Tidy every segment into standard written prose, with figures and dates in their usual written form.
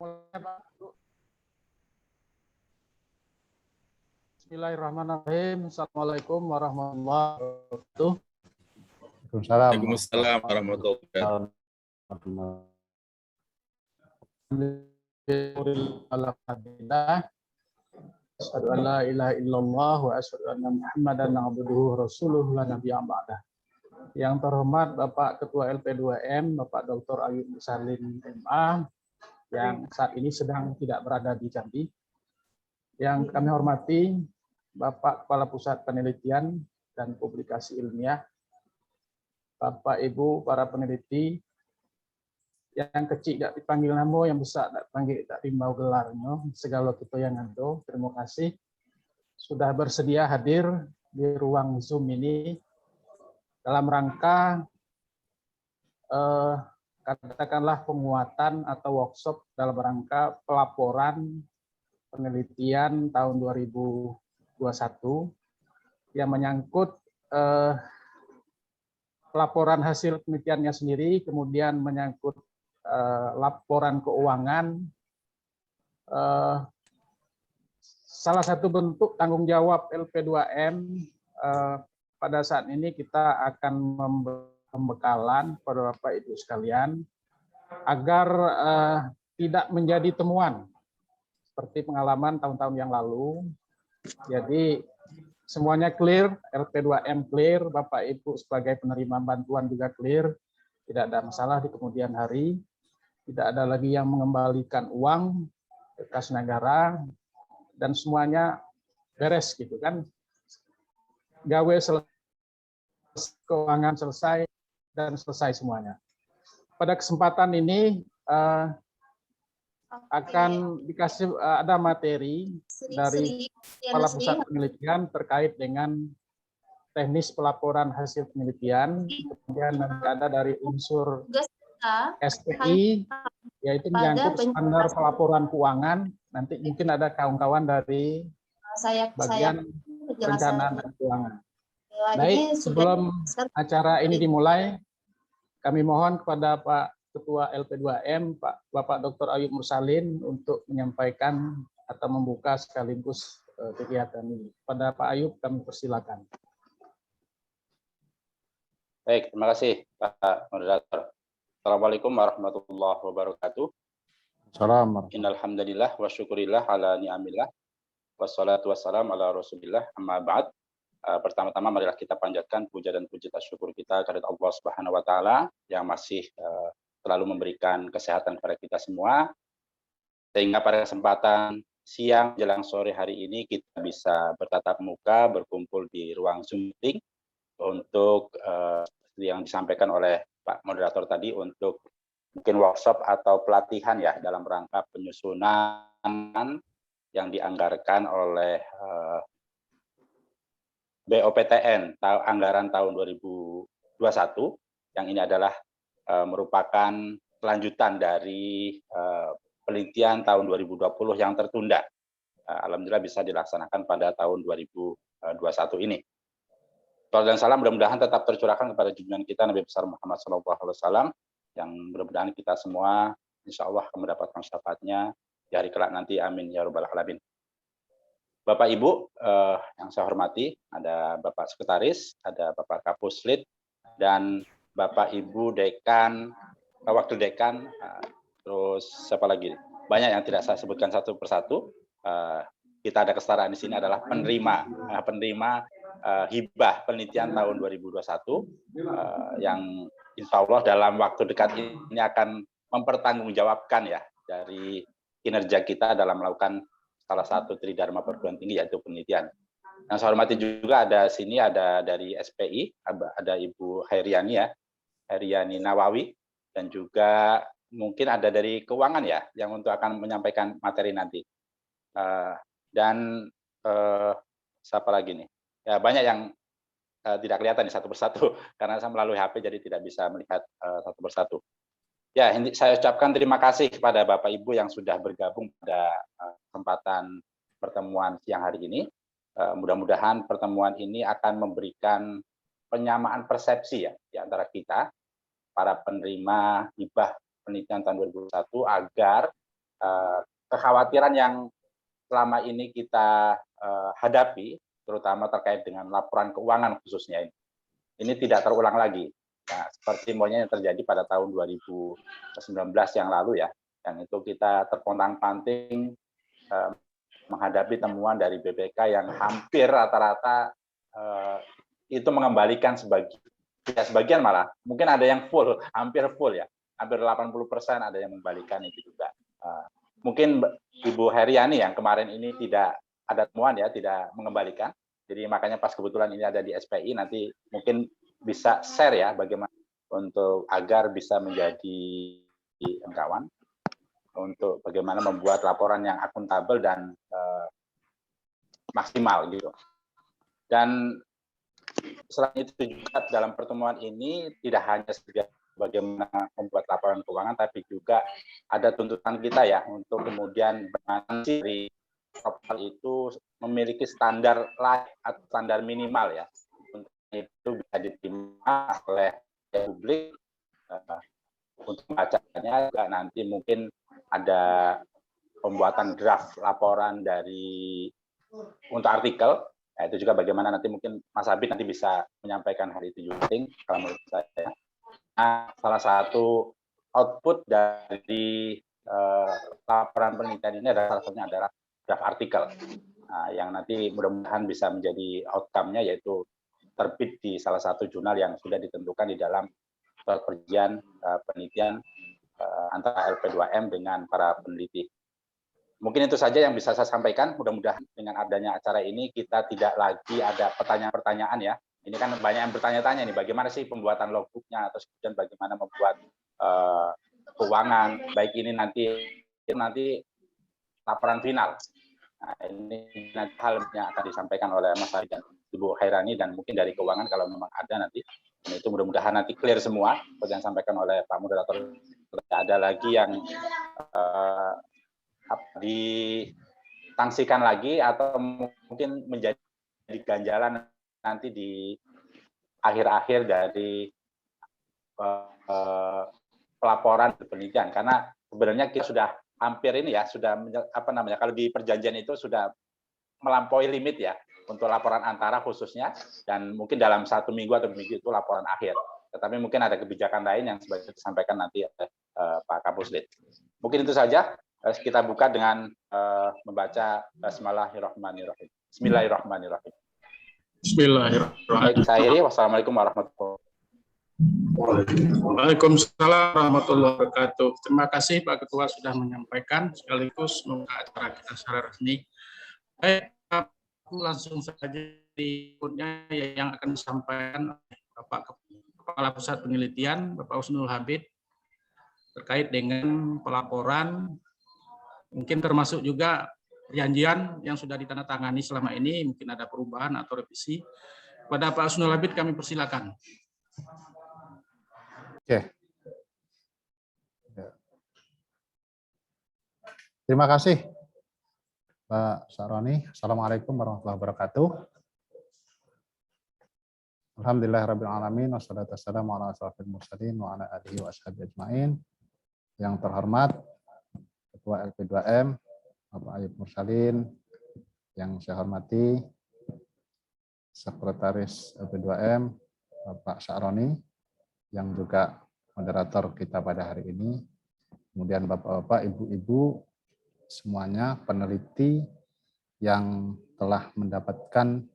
Bismillahirrahmanirrahim. Assalamualaikum warahmatullahi wabarakatuh. Waalaikumsalam warahmatullahi wabarakatuh. Alhamdulillah. Asyhadu an la ilaha illallah wa asyhadu anna Muhammadan abduhu rasuluh la nabiyya ba'dah. Yang terhormat Bapak Ketua LP2M, Bapak Dr. Ayub Mursalin MA, yang saat ini sedang tidak berada di Jambi. Yang kami hormati Bapak Kepala Pusat Penelitian dan Publikasi Ilmiah, Bapak Ibu para peneliti, yang kecil tidak dipanggil namo, yang besar tidak dipanggil tak timbau gelarnya, segala kita yang ada. Terima kasih sudah bersedia hadir di ruang Zoom ini dalam rangka katakanlah penguatan atau workshop dalam rangka pelaporan penelitian tahun 2021 yang menyangkut pelaporan hasil penelitiannya sendiri, kemudian menyangkut laporan keuangan. Salah satu bentuk tanggung jawab LP2M pada saat ini kita akan pembekalan pada Bapak Ibu sekalian agar tidak menjadi temuan seperti pengalaman tahun-tahun yang lalu. Jadi semuanya clear, LP2M clear, Bapak Ibu sebagai penerima bantuan juga clear, tidak ada masalah di kemudian hari, tidak ada lagi yang mengembalikan uang ke kas negara, dan semuanya beres gitu kan. Gawe selesai, keuangan selesai, dan selesai semuanya. Pada kesempatan ini akan dikasih ada materi dari Kepala Pusat Penelitian terkait dengan teknis pelaporan hasil penelitian, kemudian nanti ada dari unsur SPI, yaitu menyangkut standar pelaporan keuangan. Nanti mungkin ada kawan-kawan dari bagian perencanaan dan keuangan. Baik, sebelum acara ini dimulai, kami mohon kepada Pak Ketua LP2M, Bapak Dr. Ayub Mursalin untuk menyampaikan atau membuka sekaligus kegiatan ini. Pada Pak Ayub kami persilakan. Baik, terima kasih Pak Moderator. Assalamualaikum warahmatullahi wabarakatuh. Assalamualaikum. Innalhamdulillah wa syukurillah ala ni'amillah. Wassalatu wassalamu ala rasulillah amma ba'd. Pertama-tama marilah kita panjatkan puja dan puji syukur kita kepada Allah Subhanahu wa taala yang masih selalu memberikan kesehatan kepada kita semua, sehingga pada kesempatan siang jelang sore hari ini kita bisa bertatap muka, berkumpul di ruang Zoom meeting untuk yang disampaikan oleh Pak Moderator tadi, untuk mungkin workshop atau pelatihan ya dalam rangka penyusunan yang dianggarkan oleh BOPTN anggaran tahun 2021, yang ini adalah merupakan kelanjutan dari penelitian tahun 2020 yang tertunda. Alhamdulillah bisa dilaksanakan pada tahun 2021 ini. Salam dan salam mudah-mudahan tetap tercurahkan kepada junjungan kita Nabi besar Muhammad SAW, yang mudah-mudahan kita semua insya Allah akan mendapatkan syafaatnya di hari kelak nanti. Amin ya rabbal alamin. Bapak Ibu yang saya hormati, ada Bapak Sekretaris, ada Bapak Kapuslit, dan Bapak Ibu Dekan, Wakil Dekan, terus siapa lagi? Banyak yang tidak saya sebutkan satu persatu. Kita ada kesetaraan di sini adalah penerima hibah penelitian tahun 2021 yang insya Allah dalam waktu dekat ini akan mempertanggungjawabkan ya dari kinerja kita dalam melakukan salah satu tridharma perguruan tinggi, yaitu penelitian. Yang saya hormati juga ada sini, ada dari SPI, ada Ibu Hairiani ya, Hairiani Nawawi, dan juga mungkin ada dari keuangan ya, yang untuk akan menyampaikan materi nanti. Dan siapa lagi nih? Ya banyak yang tidak kelihatan nih satu persatu, karena saya melalui HP jadi tidak bisa melihat satu persatu. Ya, saya ucapkan terima kasih kepada Bapak Ibu yang sudah bergabung pada kesempatan pertemuan siang hari ini. Mudah-mudahan pertemuan ini akan memberikan penyamaan persepsi ya di antara kita, para penerima hibah penelitian tahun 2021, agar kekhawatiran yang selama ini kita hadapi, terutama terkait dengan laporan keuangan khususnya ini tidak terulang lagi. Nah, seperti yang terjadi pada tahun 2019 yang lalu ya, yang itu kita terpontang-panting menghadapi temuan dari BPK yang hampir rata-rata itu mengembalikan sebagian malah, mungkin ada yang full, hampir full ya, hampir 80% ada yang mengembalikan itu juga. Mungkin Ibu Heriani yang kemarin ini tidak ada temuan ya, tidak mengembalikan. Jadi makanya pas kebetulan ini ada di SPI, nanti mungkin bisa share ya bagaimana untuk agar bisa menjadi kawan untuk bagaimana membuat laporan yang akuntabel dan maksimal gitu. Dan selain itu juga dalam pertemuan ini tidak hanya sekedar bagaimana membuat laporan keuangan, tapi juga ada tuntutan kita ya untuk kemudian bagaimana dari profil itu memiliki standar layak atau standar minimal ya, untuk itu bisa diterima oleh publik. Untuk membacanya juga nanti mungkin ada pembuatan draft laporan dari untuk artikel. Nah, itu juga bagaimana nanti mungkin Mas Abid nanti bisa menyampaikan hal itu juga kalau menurut saya. Nah, salah satu output dari laporan penelitian ini adalah salah satunya adalah draft artikel. Nah, yang nanti mudah-mudahan bisa menjadi outcome-nya yaitu terbit di salah satu jurnal yang sudah ditentukan di dalam perjanjian penelitian antara LP2M dengan para peneliti. Mungkin itu saja yang bisa saya sampaikan. Mudah-mudahan dengan adanya acara ini kita tidak lagi ada pertanyaan-pertanyaan ya. Ini kan banyak yang bertanya-tanya nih, bagaimana sih pembuatan logbooknya atau kemudian bagaimana membuat keuangan, baik ini nanti laporan final. Nah, ini nanti hal yang akan disampaikan oleh Mas Ari dan Ibu Hairani dan mungkin dari keuangan kalau memang ada nanti. Dan itu mudah-mudahan nanti clear semua seperti yang disampaikan oleh Pak Moderator. Tidak ada lagi yang ditangsikan lagi atau mungkin menjadi ganjalan nanti di akhir-akhir dari pelaporan penelitian, karena sebenarnya kita sudah hampir ini ya, sudah kalau di perjanjian itu sudah melampaui limit ya untuk laporan antara khususnya, dan mungkin dalam 1 minggu atau minggu itu laporan akhir. Tetapi mungkin ada kebijakan lain yang sebaiknya disampaikan nanti oleh Pak Kapuslit. Mungkin itu saja. Kita buka dengan membaca Bismillahirrahmanirrahim. Bismillahirrahmanirrahim. Bismillahirrahmanirrahim. Saya wassalamualaikum warahmatullahi wabarakatuh. Waalaikumsalam warahmatullahi wabarakatuh. Terima kasih Pak Ketua sudah menyampaikan sekaligus membuka acara kita secara resmi. Baik, aku langsung saja di berikutnya yang akan disampaikan oleh Bapak Kepala Pusat Penelitian, Bapak Husnul Habib, terkait dengan pelaporan, mungkin termasuk juga perjanjian yang sudah ditandatangani selama ini, mungkin ada perubahan atau revisi. Kepada Pak Husnul Habib kami persilakan. Oke. Terima kasih Pak Saroni. Assalamualaikum warahmatullahi wabarakatuh. Alhamdulillahirabbil alamin wassalatu wassalamu ala asyrofil mursalin wa ala alihi wa ashabihi ajmain. Yang terhormat Ketua LP2M Bapak Ayub Mursalin, yang saya hormati Sekretaris LP2M Bapak Saroni, yang juga moderator kita pada hari ini, kemudian Bapak-bapak, Ibu-ibu, semuanya peneliti yang telah mendapatkan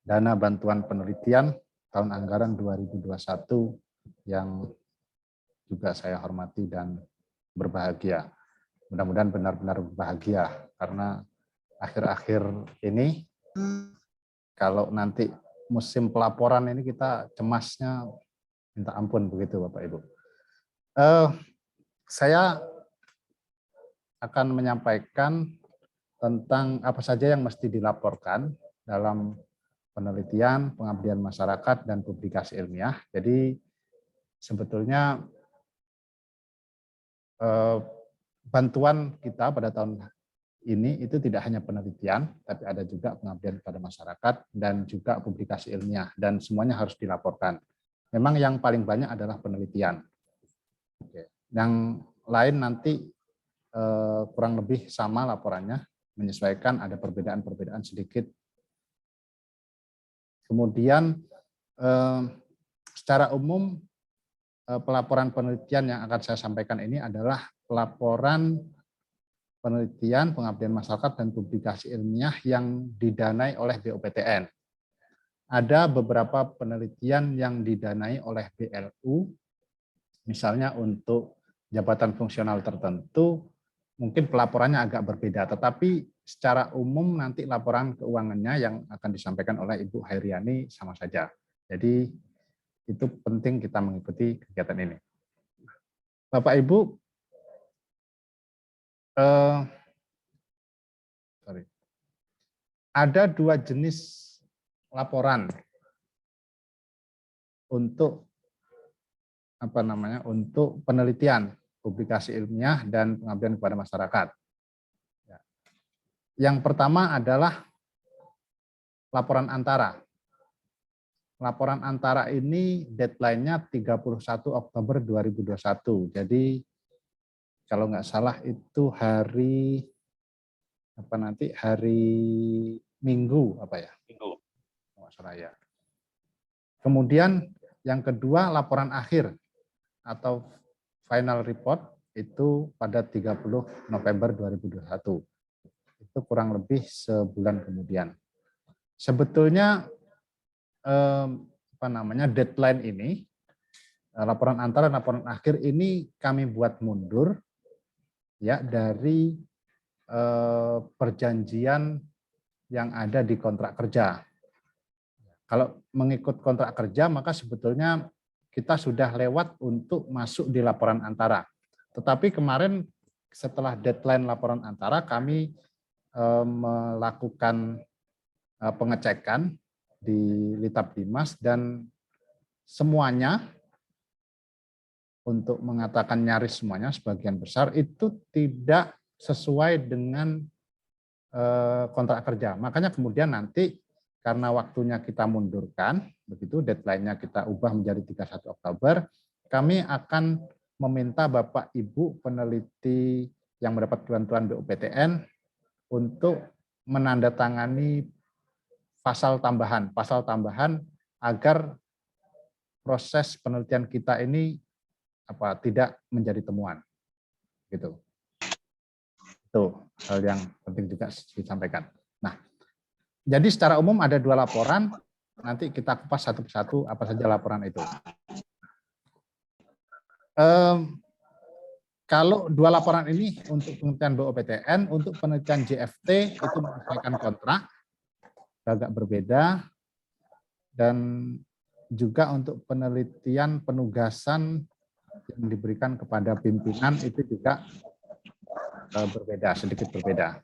dana bantuan penelitian tahun anggaran 2021 yang juga saya hormati dan berbahagia. Mudah-mudahan benar-benar berbahagia, karena akhir-akhir ini kalau nanti musim pelaporan ini kita cemasnya minta ampun begitu Bapak Ibu. Saya akan menyampaikan tentang apa saja yang mesti dilaporkan dalam penelitian, pengabdian masyarakat, dan publikasi ilmiah. Jadi sebetulnya bantuan kita pada tahun ini itu tidak hanya penelitian, tapi ada juga pengabdian kepada masyarakat dan juga publikasi ilmiah, dan semuanya harus dilaporkan. Memang yang paling banyak adalah penelitian. Yang lain nanti kurang lebih sama laporannya, menyesuaikan, ada perbedaan-perbedaan sedikit. Kemudian secara umum pelaporan penelitian yang akan saya sampaikan ini adalah pelaporan penelitian, pengabdian masyarakat, dan publikasi ilmiah yang didanai oleh BOPTN. Ada beberapa penelitian yang didanai oleh BLU, misalnya untuk jabatan fungsional tertentu, mungkin pelaporannya agak berbeda, tetapi secara umum nanti laporan keuangannya yang akan disampaikan oleh Ibu Hairiani sama saja. Jadi itu penting kita mengikuti kegiatan ini. Bapak Ibu, ada 2 jenis laporan untuk untuk penelitian, publikasi ilmiah, dan pengabdian kepada masyarakat. Yang pertama adalah laporan antara. Laporan antara ini deadline-nya 31 Oktober 2021. Jadi kalau nggak salah itu hari Minggu Minggu. Nggak salah ya. Kemudian yang kedua laporan akhir atau final report itu pada 30 November 2021. Itu kurang lebih sebulan kemudian. Sebetulnya deadline ini, laporan antara dan laporan akhir ini kami buat mundur ya dari perjanjian yang ada di kontrak kerja. Kalau mengikut kontrak kerja, maka sebetulnya kita sudah lewat untuk masuk di laporan antara. Tetapi kemarin setelah deadline laporan antara, kami melakukan pengecekan di Litap Dimas dan semuanya, untuk mengatakan nyaris semuanya, sebagian besar itu tidak sesuai dengan kontrak kerja. Makanya kemudian nanti karena waktunya kita mundurkan, begitu deadline-nya kita ubah menjadi 31 Oktober, kami akan meminta Bapak Ibu peneliti yang mendapat bantuan BOPTN untuk menandatangani pasal tambahan agar proses penelitian kita ini tidak menjadi temuan. Gitu. Itu hal yang penting juga disampaikan. Nah, jadi secara umum ada 2 laporan, nanti kita kupas satu persatu apa saja laporan itu. Kalau 2 laporan ini untuk penelitian BOPTN, untuk penelitian JFT itu menyesuaikan kontrak, agak berbeda, dan juga untuk penelitian penugasan yang diberikan kepada pimpinan itu juga berbeda, sedikit berbeda.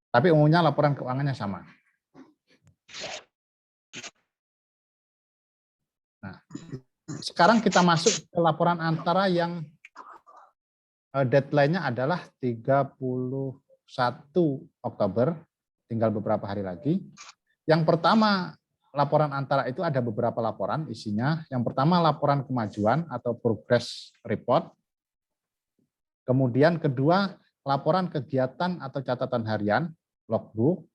Tapi umumnya laporan keuangannya sama. Nah, sekarang kita masuk ke laporan antara yang deadline-nya adalah 31 Oktober, tinggal beberapa hari lagi. Yang pertama, laporan antara itu ada beberapa laporan isinya. Yang pertama laporan kemajuan atau progress report. Kemudian kedua, laporan kegiatan atau catatan harian, logbook.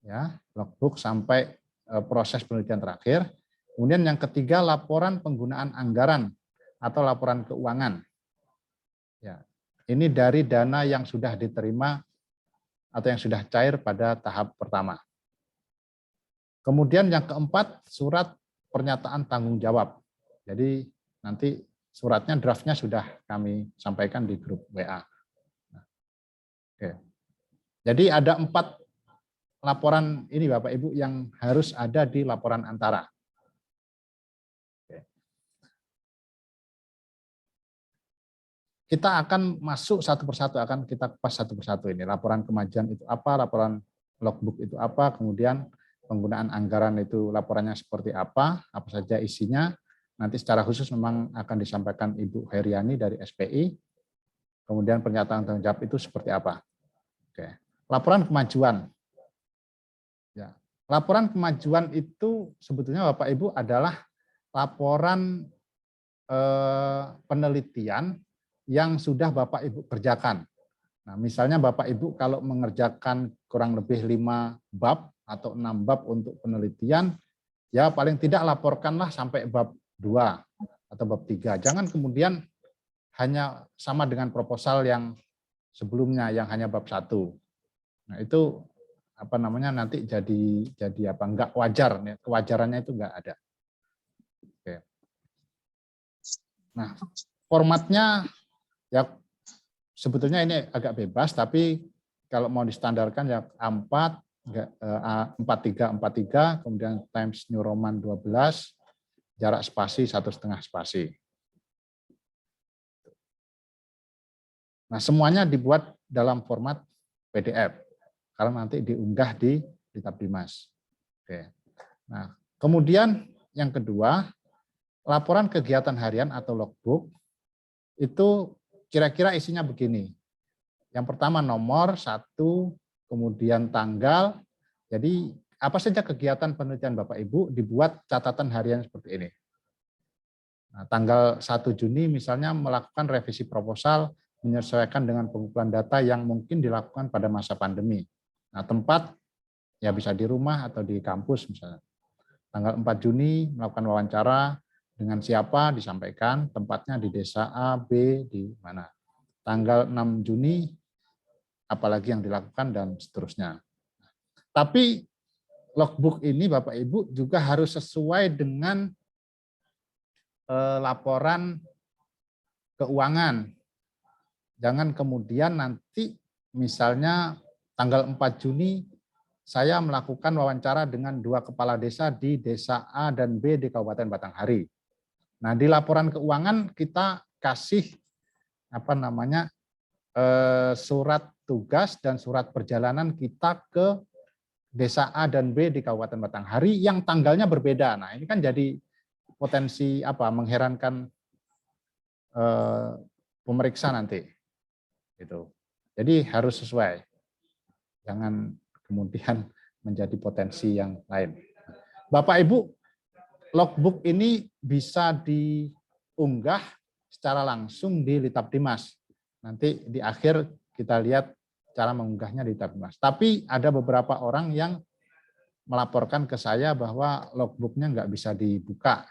Ya, logbook sampai proses penelitian terakhir. Kemudian yang ketiga, laporan penggunaan anggaran atau laporan keuangan. Ya, ini dari dana yang sudah diterima atau yang sudah cair pada tahap pertama. Kemudian yang keempat, surat pernyataan tanggung jawab. Jadi nanti suratnya, draftnya sudah kami sampaikan di grup WA. Oke. Jadi ada 4 laporan ini Bapak Ibu yang harus ada di laporan antara. Kita akan masuk satu persatu, akan kita kupas satu persatu ini. Laporan kemajuan itu apa, laporan logbook itu apa, kemudian penggunaan anggaran itu laporannya seperti apa saja isinya. Nanti secara khusus memang akan disampaikan Ibu Hairiani dari SPI. Kemudian pernyataan tanggung jawab itu seperti apa. Oke. Laporan kemajuan. Ya. Laporan kemajuan itu sebetulnya Bapak Ibu adalah laporan penelitian yang sudah Bapak Ibu kerjakan. Nah, misalnya Bapak Ibu kalau mengerjakan kurang lebih 5 bab atau 6 bab untuk penelitian, ya paling tidak laporkanlah sampai bab 2 atau bab 3. Jangan kemudian hanya sama dengan proposal yang sebelumnya yang hanya bab 1. Nah, itu apa namanya nanti jadi apa enggak wajar, kewajarannya itu enggak ada. Oke. Nah, formatnya ya sebetulnya ini agak bebas, tapi kalau mau distandarkan ya A4, 4343, kemudian Times New Roman 12, jarak spasi 1,5 spasi. Nah, semuanya dibuat dalam format PDF, karena nanti diunggah di Tabdimas. Oke. Nah, kemudian yang kedua, laporan kegiatan harian atau logbook itu kira-kira isinya begini. Yang pertama nomor 1, kemudian tanggal. Jadi apa saja kegiatan penelitian Bapak Ibu dibuat catatan harian seperti ini. Nah, tanggal 1 Juni misalnya melakukan revisi proposal menyesuaikan dengan pengumpulan data yang mungkin dilakukan pada masa pandemi. Nah, tempat ya bisa di rumah atau di kampus misalnya. Tanggal 4 Juni melakukan wawancara dengan siapa disampaikan, tempatnya di desa A, B, di mana. Tanggal 6 Juni apalagi yang dilakukan dan seterusnya. Tapi logbook ini Bapak Ibu juga harus sesuai dengan laporan keuangan. Jangan kemudian nanti misalnya tanggal 4 Juni saya melakukan wawancara dengan 2 kepala desa di desa A dan B di Kabupaten Batanghari. Nah, di laporan keuangan kita kasih apa namanya surat tugas dan surat perjalanan kita ke desa A dan B di Kabupaten Batanghari yang tanggalnya berbeda. Nah, ini kan jadi potensi apa mengherankan pemeriksa nanti. Gitu. Jadi harus sesuai. Jangan kemudian menjadi potensi yang lain. Bapak Ibu, logbook ini bisa diunggah secara langsung di Littabdimas. Nanti di akhir kita lihat cara mengunggahnya di Littabdimas. Tapi ada beberapa orang yang melaporkan ke saya bahwa logbooknya nggak bisa dibuka.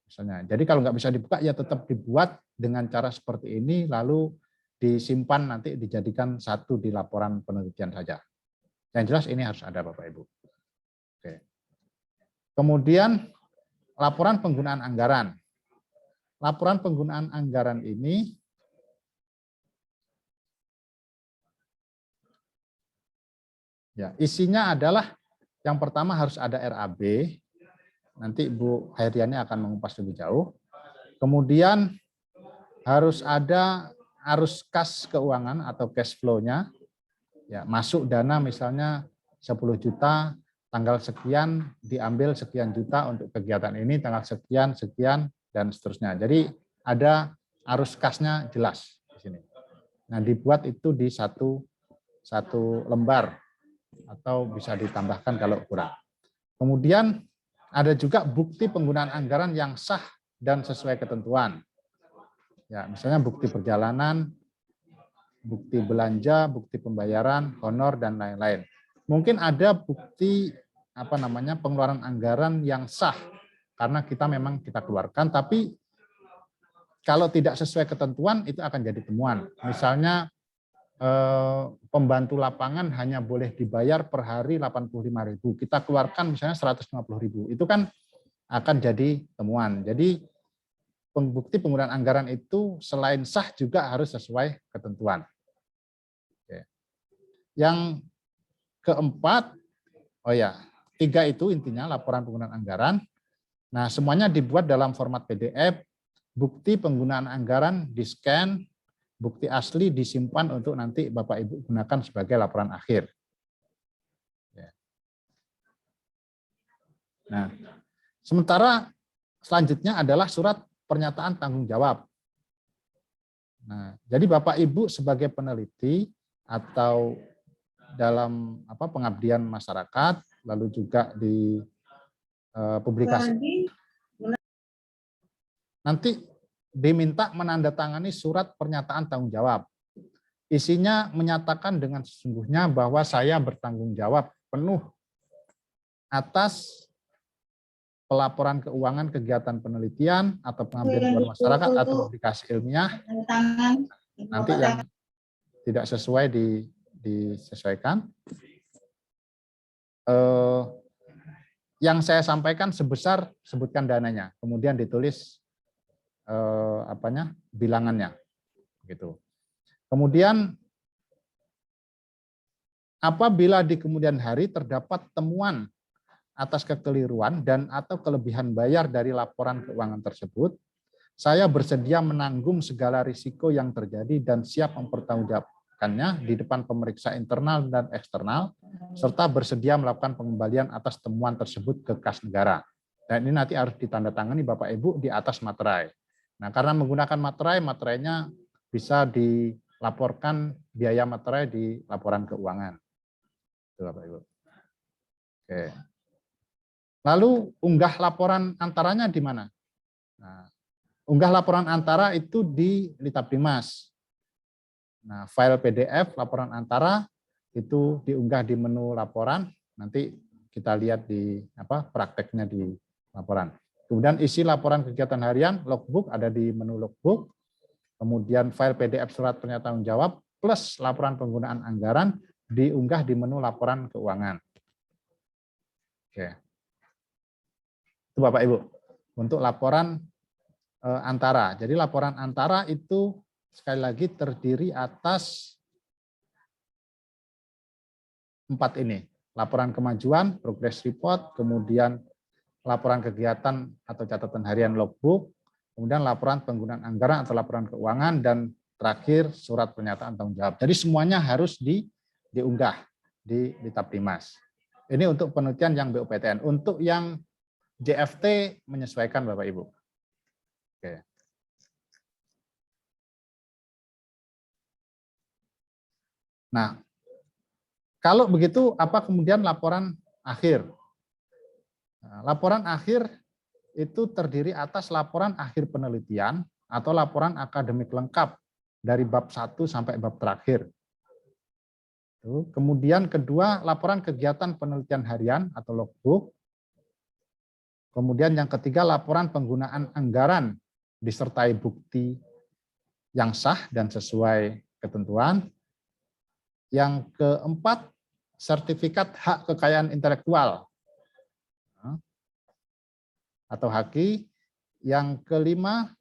Misalnya. Jadi kalau nggak bisa dibuka ya tetap dibuat dengan cara seperti ini, lalu disimpan nanti dijadikan satu di laporan penelitian saja. Yang jelas ini harus ada Bapak Ibu. Oke. Kemudian laporan penggunaan anggaran. Laporan penggunaan anggaran ini ya isinya adalah yang pertama harus ada RAB. Nanti Bu Hairiani akan mengupas lebih jauh. Kemudian harus ada arus kas keuangan atau cash flow-nya. Ya, masuk dana misalnya 10 juta, tanggal sekian diambil sekian juta untuk kegiatan ini, tanggal sekian, sekian, dan seterusnya. Jadi ada arus kasnya jelas di sini. Nah, dibuat itu di satu lembar atau bisa ditambahkan kalau kurang. Kemudian ada juga bukti penggunaan anggaran yang sah dan sesuai ketentuan. Ya, misalnya bukti perjalanan, bukti belanja, bukti pembayaran, honor dan lain-lain. Mungkin ada bukti apa namanya pengeluaran anggaran yang sah karena kita memang kita keluarkan, tapi kalau tidak sesuai ketentuan itu akan jadi temuan. Misalnya pembantu lapangan hanya boleh dibayar per hari 85.000. Kita keluarkan misalnya 150.000. Itu kan akan jadi temuan. Jadi bukti penggunaan anggaran itu selain sah juga harus sesuai ketentuan. Oke. Yang keempat, oh ya, 3 itu intinya laporan penggunaan anggaran. Nah, semuanya dibuat dalam format PDF, bukti penggunaan anggaran di-scan, bukti asli disimpan untuk nanti Bapak Ibu gunakan sebagai laporan akhir. Nah, sementara selanjutnya adalah surat pernyataan tanggung jawab. Nah, jadi Bapak Ibu sebagai peneliti atau dalam pengabdian masyarakat, lalu juga di publikasi. Nanti diminta menandatangani surat pernyataan tanggung jawab. Isinya menyatakan dengan sesungguhnya bahwa saya bertanggung jawab penuh atas pelaporan keuangan kegiatan penelitian atau pengabdian kepada masyarakat atau publikasi ilmiah. Nanti yang tidak sesuai disesuaikan. Yang saya sampaikan sebesar sebutkan dananya, kemudian ditulis bilangannya, gitu. Kemudian apabila di kemudian hari terdapat temuan atas kekeliruan dan atau kelebihan bayar dari laporan keuangan tersebut, saya bersedia menanggung segala risiko yang terjadi dan siap mempertanggungjawabkannya di depan pemeriksa internal dan eksternal, serta bersedia melakukan pengembalian atas temuan tersebut ke kas negara. Dan ini nanti harus ditandatangani Bapak Ibu di atas materai. Nah, karena menggunakan materai, materainya bisa dilaporkan biaya materai di laporan keuangan. Itu Bapak Ibu. Oke. Lalu unggah laporan antaranya di mana? Nah, unggah laporan antara itu di Litapdimas. Nah, file PDF laporan antara itu diunggah di menu laporan. Nanti kita lihat di prakteknya di laporan. Kemudian isi laporan kegiatan harian logbook ada di menu logbook. Kemudian file PDF surat pernyataan tanggung jawab plus laporan penggunaan anggaran diunggah di menu laporan keuangan. Oke. Itu Bapak Ibu untuk laporan antara. Jadi laporan antara itu sekali lagi terdiri atas 4 ini. Laporan kemajuan, progress report, kemudian laporan kegiatan atau catatan harian logbook, kemudian laporan penggunaan anggaran atau laporan keuangan, dan terakhir surat pernyataan tanggung jawab. Jadi semuanya harus diunggah di Litapdimas. Ini untuk penelitian yang BUPTN. Untuk yang JFT menyesuaikan Bapak Ibu. Oke. Nah, kalau begitu apa kemudian laporan akhir? Nah, laporan akhir itu terdiri atas laporan akhir penelitian atau laporan akademik lengkap dari bab 1 sampai bab terakhir. Kemudian kedua, laporan kegiatan penelitian harian atau logbook. Kemudian yang ketiga, laporan penggunaan anggaran disertai bukti yang sah dan sesuai ketentuan. Yang keempat, sertifikat hak kekayaan intelektual atau HAKI. Yang kelima,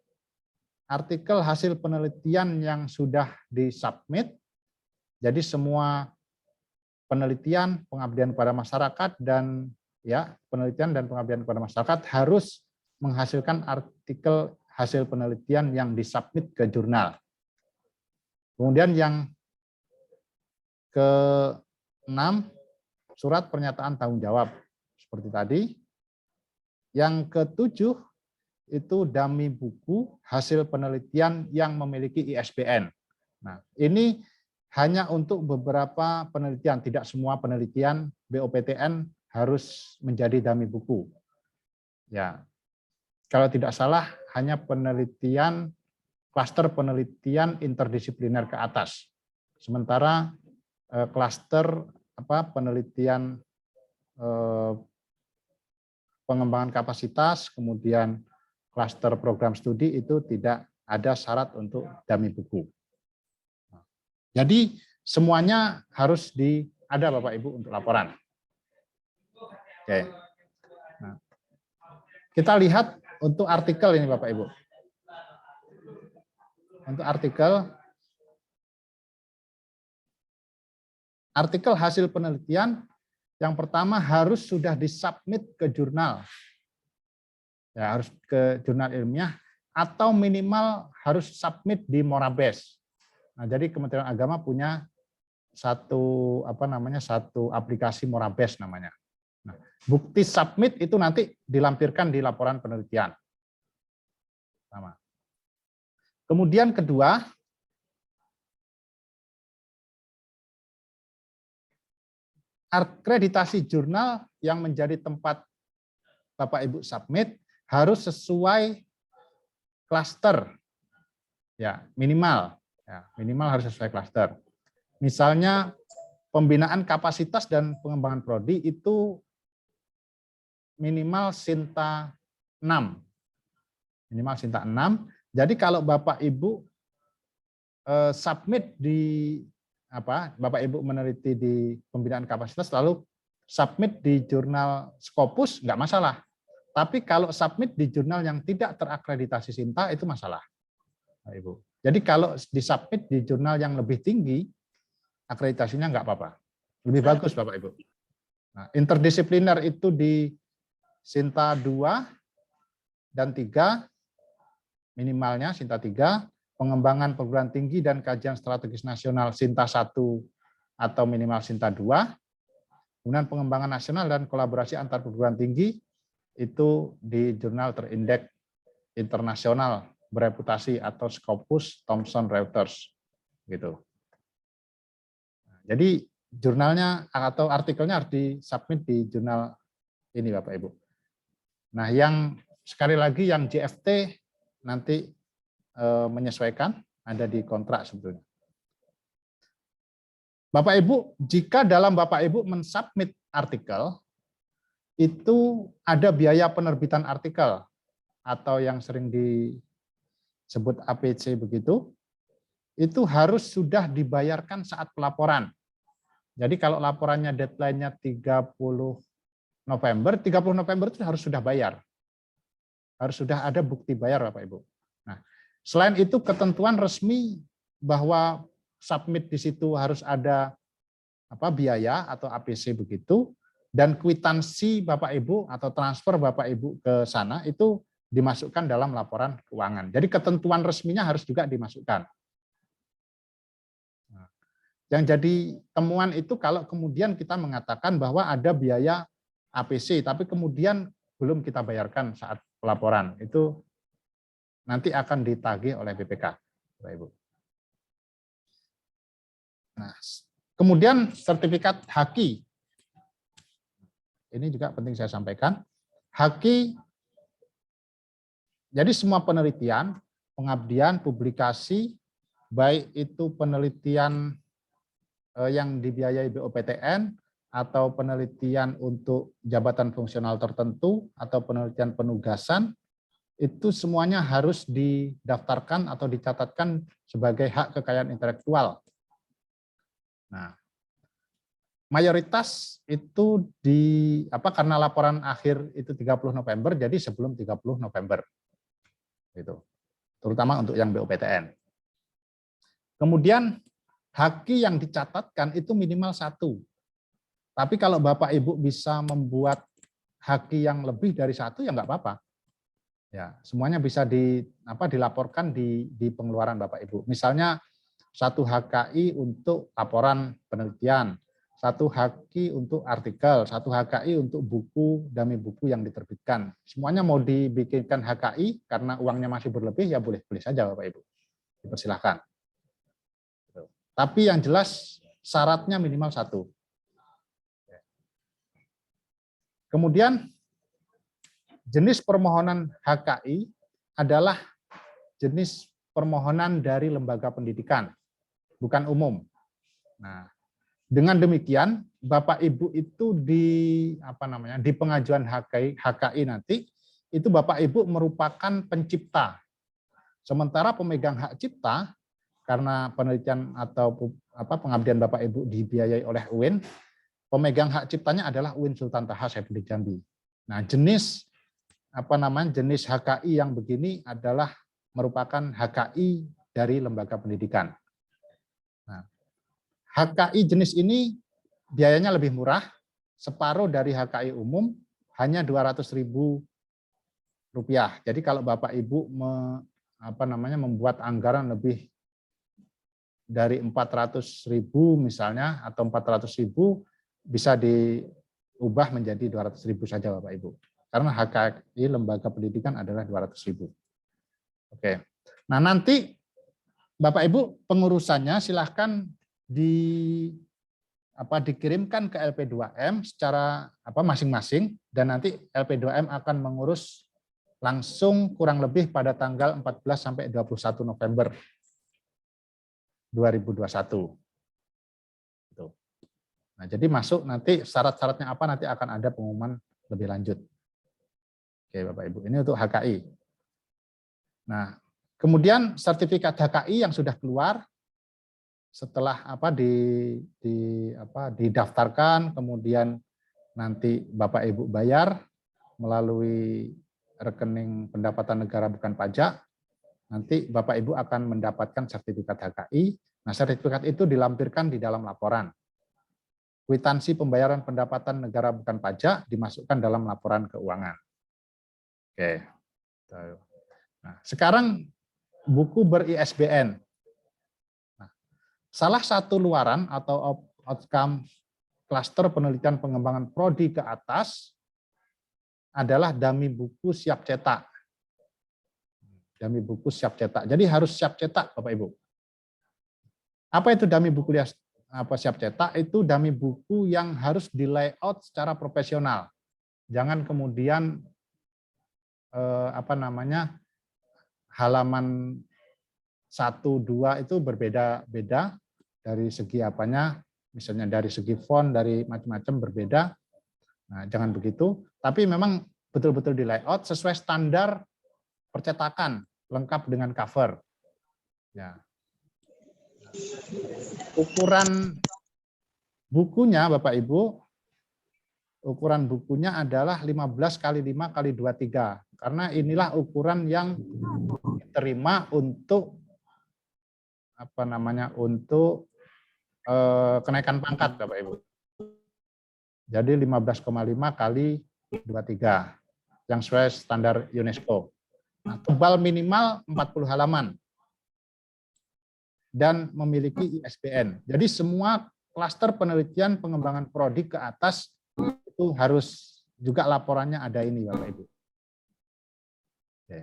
artikel hasil penelitian yang sudah disubmit. Jadi semua penelitian, pengabdian kepada masyarakat dan penelitian dan pengabdian kepada masyarakat harus menghasilkan artikel hasil penelitian yang disubmit ke jurnal. Kemudian yang ke-6, surat pernyataan tanggung jawab seperti tadi. Yang ke-7 itu dummy buku hasil penelitian yang memiliki ISBN. Nah, ini hanya untuk beberapa penelitian, tidak semua penelitian BOPTN harus menjadi dummy buku. Ya, kalau tidak salah hanya penelitian klaster penelitian interdisipliner ke atas. Sementara klaster penelitian pengembangan kapasitas, kemudian klaster program studi itu tidak ada syarat untuk dummy buku. Jadi semuanya harus ada Bapak Ibu untuk laporan. Oke. Nah, kita lihat untuk artikel ini Bapak Ibu. Untuk artikel hasil penelitian yang pertama harus sudah disubmit ke jurnal. Ya, harus ke jurnal ilmiah atau minimal harus submit di Morabes. Nah, jadi Kementerian Agama punya satu satu aplikasi Morabes namanya. Nah, bukti submit itu nanti dilampirkan di laporan penelitian. Sama. Kemudian kedua, akreditasi jurnal yang menjadi tempat Bapak Ibu submit harus sesuai klaster Ya, minimal harus sesuai klaster. Misalnya pembinaan kapasitas dan pengembangan prodi itu minimal Sinta 6. Minimal Sinta 6. Jadi kalau Bapak Ibu submit di Bapak Ibu meneliti di pembinaan kapasitas lalu submit di jurnal Scopus nggak masalah. Tapi kalau submit di jurnal yang tidak terakreditasi Sinta itu masalah, Bapak Ibu. Jadi kalau disubmit di jurnal yang lebih tinggi, akreditasinya nggak apa-apa. Lebih bagus Bapak Ibu. Nah, interdisipliner itu di Sinta 2 dan 3, minimalnya Sinta 3, pengembangan perguruan tinggi dan kajian strategis nasional Sinta 1 atau minimal Sinta 2, kemudian pengembangan nasional dan kolaborasi antar perguruan tinggi itu di jurnal terindeks internasional bereputasi atau Scopus Thomson Reuters gitu. Jadi jurnalnya atau artikelnya harus disubmit di jurnal ini Bapak Ibu. Nah, yang sekali lagi yang JFT nanti menyesuaikan ada di kontrak sebetulnya. Bapak Ibu, jika dalam Bapak Ibu mensubmit artikel itu ada biaya penerbitan artikel atau yang sering disebut APC begitu, itu harus sudah dibayarkan saat pelaporan. Jadi kalau laporannya deadline-nya 30 November itu harus sudah bayar. Harus sudah ada bukti bayar Bapak Ibu. Nah, selain itu ketentuan resmi bahwa submit di situ harus ada biaya atau APC begitu, dan kwitansi Bapak Ibu atau transfer Bapak Ibu ke sana itu dimasukkan dalam laporan keuangan. Jadi ketentuan resminya harus juga dimasukkan. Yang jadi temuan itu kalau kemudian kita mengatakan bahwa ada biaya APC, tapi kemudian belum kita bayarkan saat pelaporan, itu nanti akan ditagih oleh BPK, Bapak Ibu. Nah, kemudian sertifikat HAKI. Ini juga penting saya sampaikan. HAKI, jadi semua penelitian, pengabdian, publikasi, baik itu penelitian yang dibiayai BOPTN, atau penelitian untuk jabatan fungsional tertentu, atau penelitian penugasan, itu semuanya harus didaftarkan atau dicatatkan sebagai hak kekayaan intelektual. Nah, mayoritas itu karena laporan akhir itu 30 November, jadi sebelum 30 November. Gitu. Terutama untuk yang BOPTN. Kemudian HAKI yang dicatatkan itu minimal 1. Tapi kalau Bapak Ibu bisa membuat HAKI yang lebih dari 1 ya nggak apa-apa. Ya, semuanya bisa dilaporkan di pengeluaran Bapak Ibu. Misalnya 1 HKI untuk laporan penelitian, 1 HKI untuk artikel, 1 HKI untuk buku, dummy buku yang diterbitkan. Semuanya mau dibikinkan HKI karena uangnya masih berlebih ya boleh-boleh saja Bapak Ibu. Dipersilahkan. Tapi yang jelas syaratnya minimal 1. Kemudian jenis permohonan HKI adalah jenis permohonan dari lembaga pendidikan, bukan umum. Nah, dengan demikian Bapak Ibu itu di pengajuan HKI nanti itu Bapak Ibu merupakan pencipta. Sementara pemegang hak cipta karena penelitian atau pengabdian Bapak Ibu dibiayai oleh UIN, pemegang hak ciptanya adalah UIN Sultan Taha Saifuddin Jambi. Nah, jenis HKI yang begini adalah merupakan HKI dari lembaga pendidikan. Nah, HKI jenis ini biayanya lebih murah, separuh dari HKI umum, hanya Rp200.000. Jadi kalau Bapak Ibu membuat anggaran lebih dari 400.000 misalnya atau 400.000 bisa diubah menjadi 200.000 saja Bapak Ibu. Karena HKI lembaga pendidikan adalah 200.000. Oke. Nah, nanti Bapak Ibu pengurusannya silahkan dikirimkan ke LP2M secara masing-masing, dan nanti LP2M akan mengurus langsung kurang lebih pada tanggal 14 sampai 21 November 2021. Gitu. Nah, jadi masuk nanti syarat-syaratnya apa nanti akan ada pengumuman lebih lanjut. Oke, Bapak Ibu, ini untuk HKI. Nah, kemudian sertifikat HKI yang sudah keluar setelah didaftarkan, kemudian nanti Bapak Ibu bayar melalui rekening pendapatan negara bukan pajak, nanti Bapak Ibu akan mendapatkan sertifikat HKI. Nah, sertifikat itu dilampirkan di dalam laporan. Kwitansi pembayaran pendapatan negara bukan pajak dimasukkan dalam laporan keuangan. Oke. Nah, sekarang buku ber-ISBN. Nah, salah satu luaran atau outcome klaster penelitian pengembangan prodi ke atas adalah dummy buku siap cetak. Dummy buku siap cetak. Jadi harus siap cetak, Bapak Ibu. Apa itu dummy buku siap cetak? Itu dummy buku yang harus di layout secara profesional. Jangan kemudian halaman 1, 2 itu berbeda-beda dari segi apanya, misalnya dari segi font, dari macam-macam berbeda. Nah, jangan begitu, tapi memang betul-betul di layout sesuai standar percetakan, lengkap dengan cover. Ya. Ukuran bukunya, Bapak Ibu, ukuran bukunya adalah 15 x 5 x 23, karena inilah ukuran yang diterima untuk kenaikan pangkat, Bapak Ibu. Jadi 15,5 x 23 yang sesuai standar UNESCO. Nah, tebal minimal 40 halaman dan memiliki ISBN. Jadi semua klaster penelitian pengembangan prodi ke atas itu harus juga laporannya ada ini, Bapak Ibu. Oke.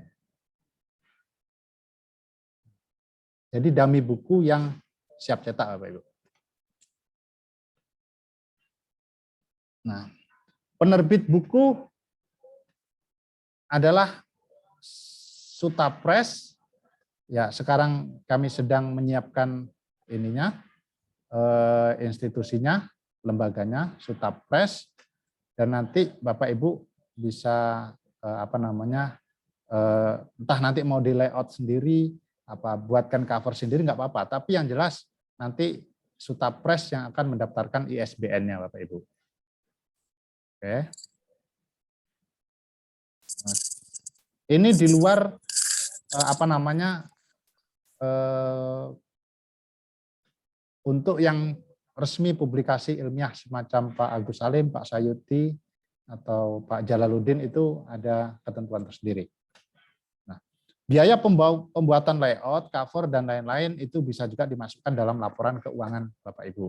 Jadi dummy buku yang siap cetak, Bapak Ibu. Nah, penerbit buku adalah Sutapress. Ya, sekarang kami sedang menyiapkan ininya, institusinya, lembaganya, Sutapress, dan nanti Bapak Ibu bisa entah nanti mau di layout sendiri, buatkan cover sendiri nggak apa-apa. Tapi yang jelas nanti Sutapress yang akan mendaftarkan ISBN-nya, Bapak Ibu. Oke. Nah, ini di luar untuk yang resmi publikasi ilmiah semacam Pak Agus Salim, Pak Sayuti, atau Pak Jalaluddin itu ada ketentuan tersendiri. Nah, biaya pembuatan layout, cover, dan lain-lain itu bisa juga dimasukkan dalam laporan keuangan Bapak Ibu.